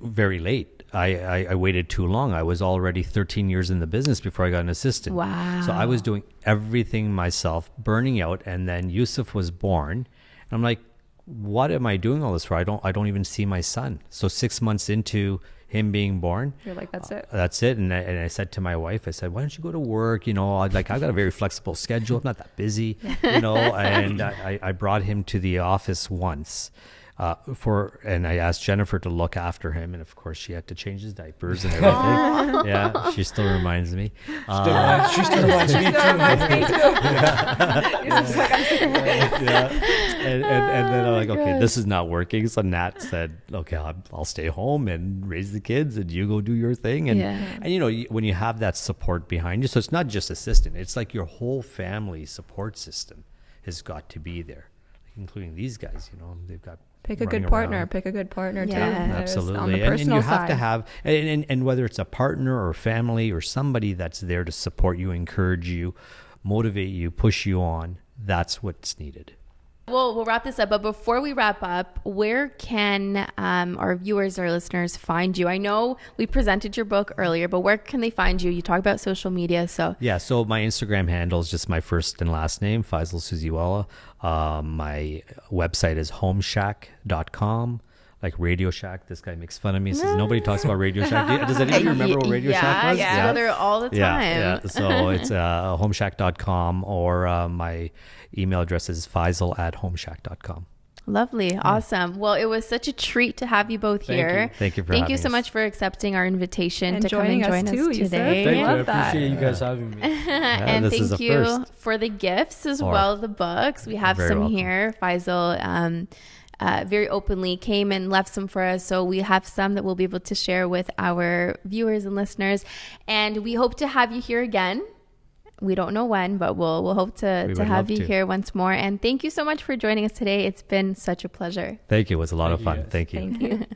Very late. I waited too long. I was already 13 years in the business before I got an assistant. Wow. So I was doing everything myself, burning out. And then Yusuf was born. And I'm like, what am I doing all this for? I don't even see my son. So 6 months into him being born, you're like, that's it. That's it. And I said to my wife, I said, why don't you go to work? I've got a very flexible schedule. I'm not that busy, and I brought him to the office once. And I asked Jennifer to look after him, and of course she had to change his diapers and everything. Yeah, she still reminds me. She still reminds me too. And then I'm like, okay, this is not working. So Nat said, okay, I'll stay home and raise the kids, and you go do your thing. And when you have that support behind you, so it's not just assistant; it's like your whole family support system has got to be there, including these guys. They've got. Pick a good partner too. Absolutely. On the personal and you have side. to have, and whether it's a partner or family or somebody that's there to support you, encourage you, motivate you, push you on, that's what's needed. Well, we'll wrap this up. But before we wrap up, where can our viewers or listeners find you? I know we presented your book earlier, but where can they find you? You talk about social media. So my Instagram handle is just my first and last name, Faisal Susiwala. My website is homeshack.com. Like Radio Shack. This guy makes fun of me. Says nobody talks about Radio Shack. Does anybody remember what Radio Shack was? Yeah, go there all the time. Yeah. So it's homeshack.com, or my email address is faisal@homeshack.com. Lovely. Awesome. Well, it was such a treat to have you both here. Thank you for having Thank you so us. much for accepting our invitation and to come and join us too, today. Yusuf. Thank you. I appreciate you guys having me. And thank you for the gifts as well, the books. We have some here. Faisal very openly came and left some for us. So we have some that we'll be able to share with our viewers and listeners. And we hope to have you here again. We don't know when, but we'll hope to have you here once more. And thank you so much for joining us today. It's been such a pleasure. Thank you. It was a lot of fun. Thank you. Thank you.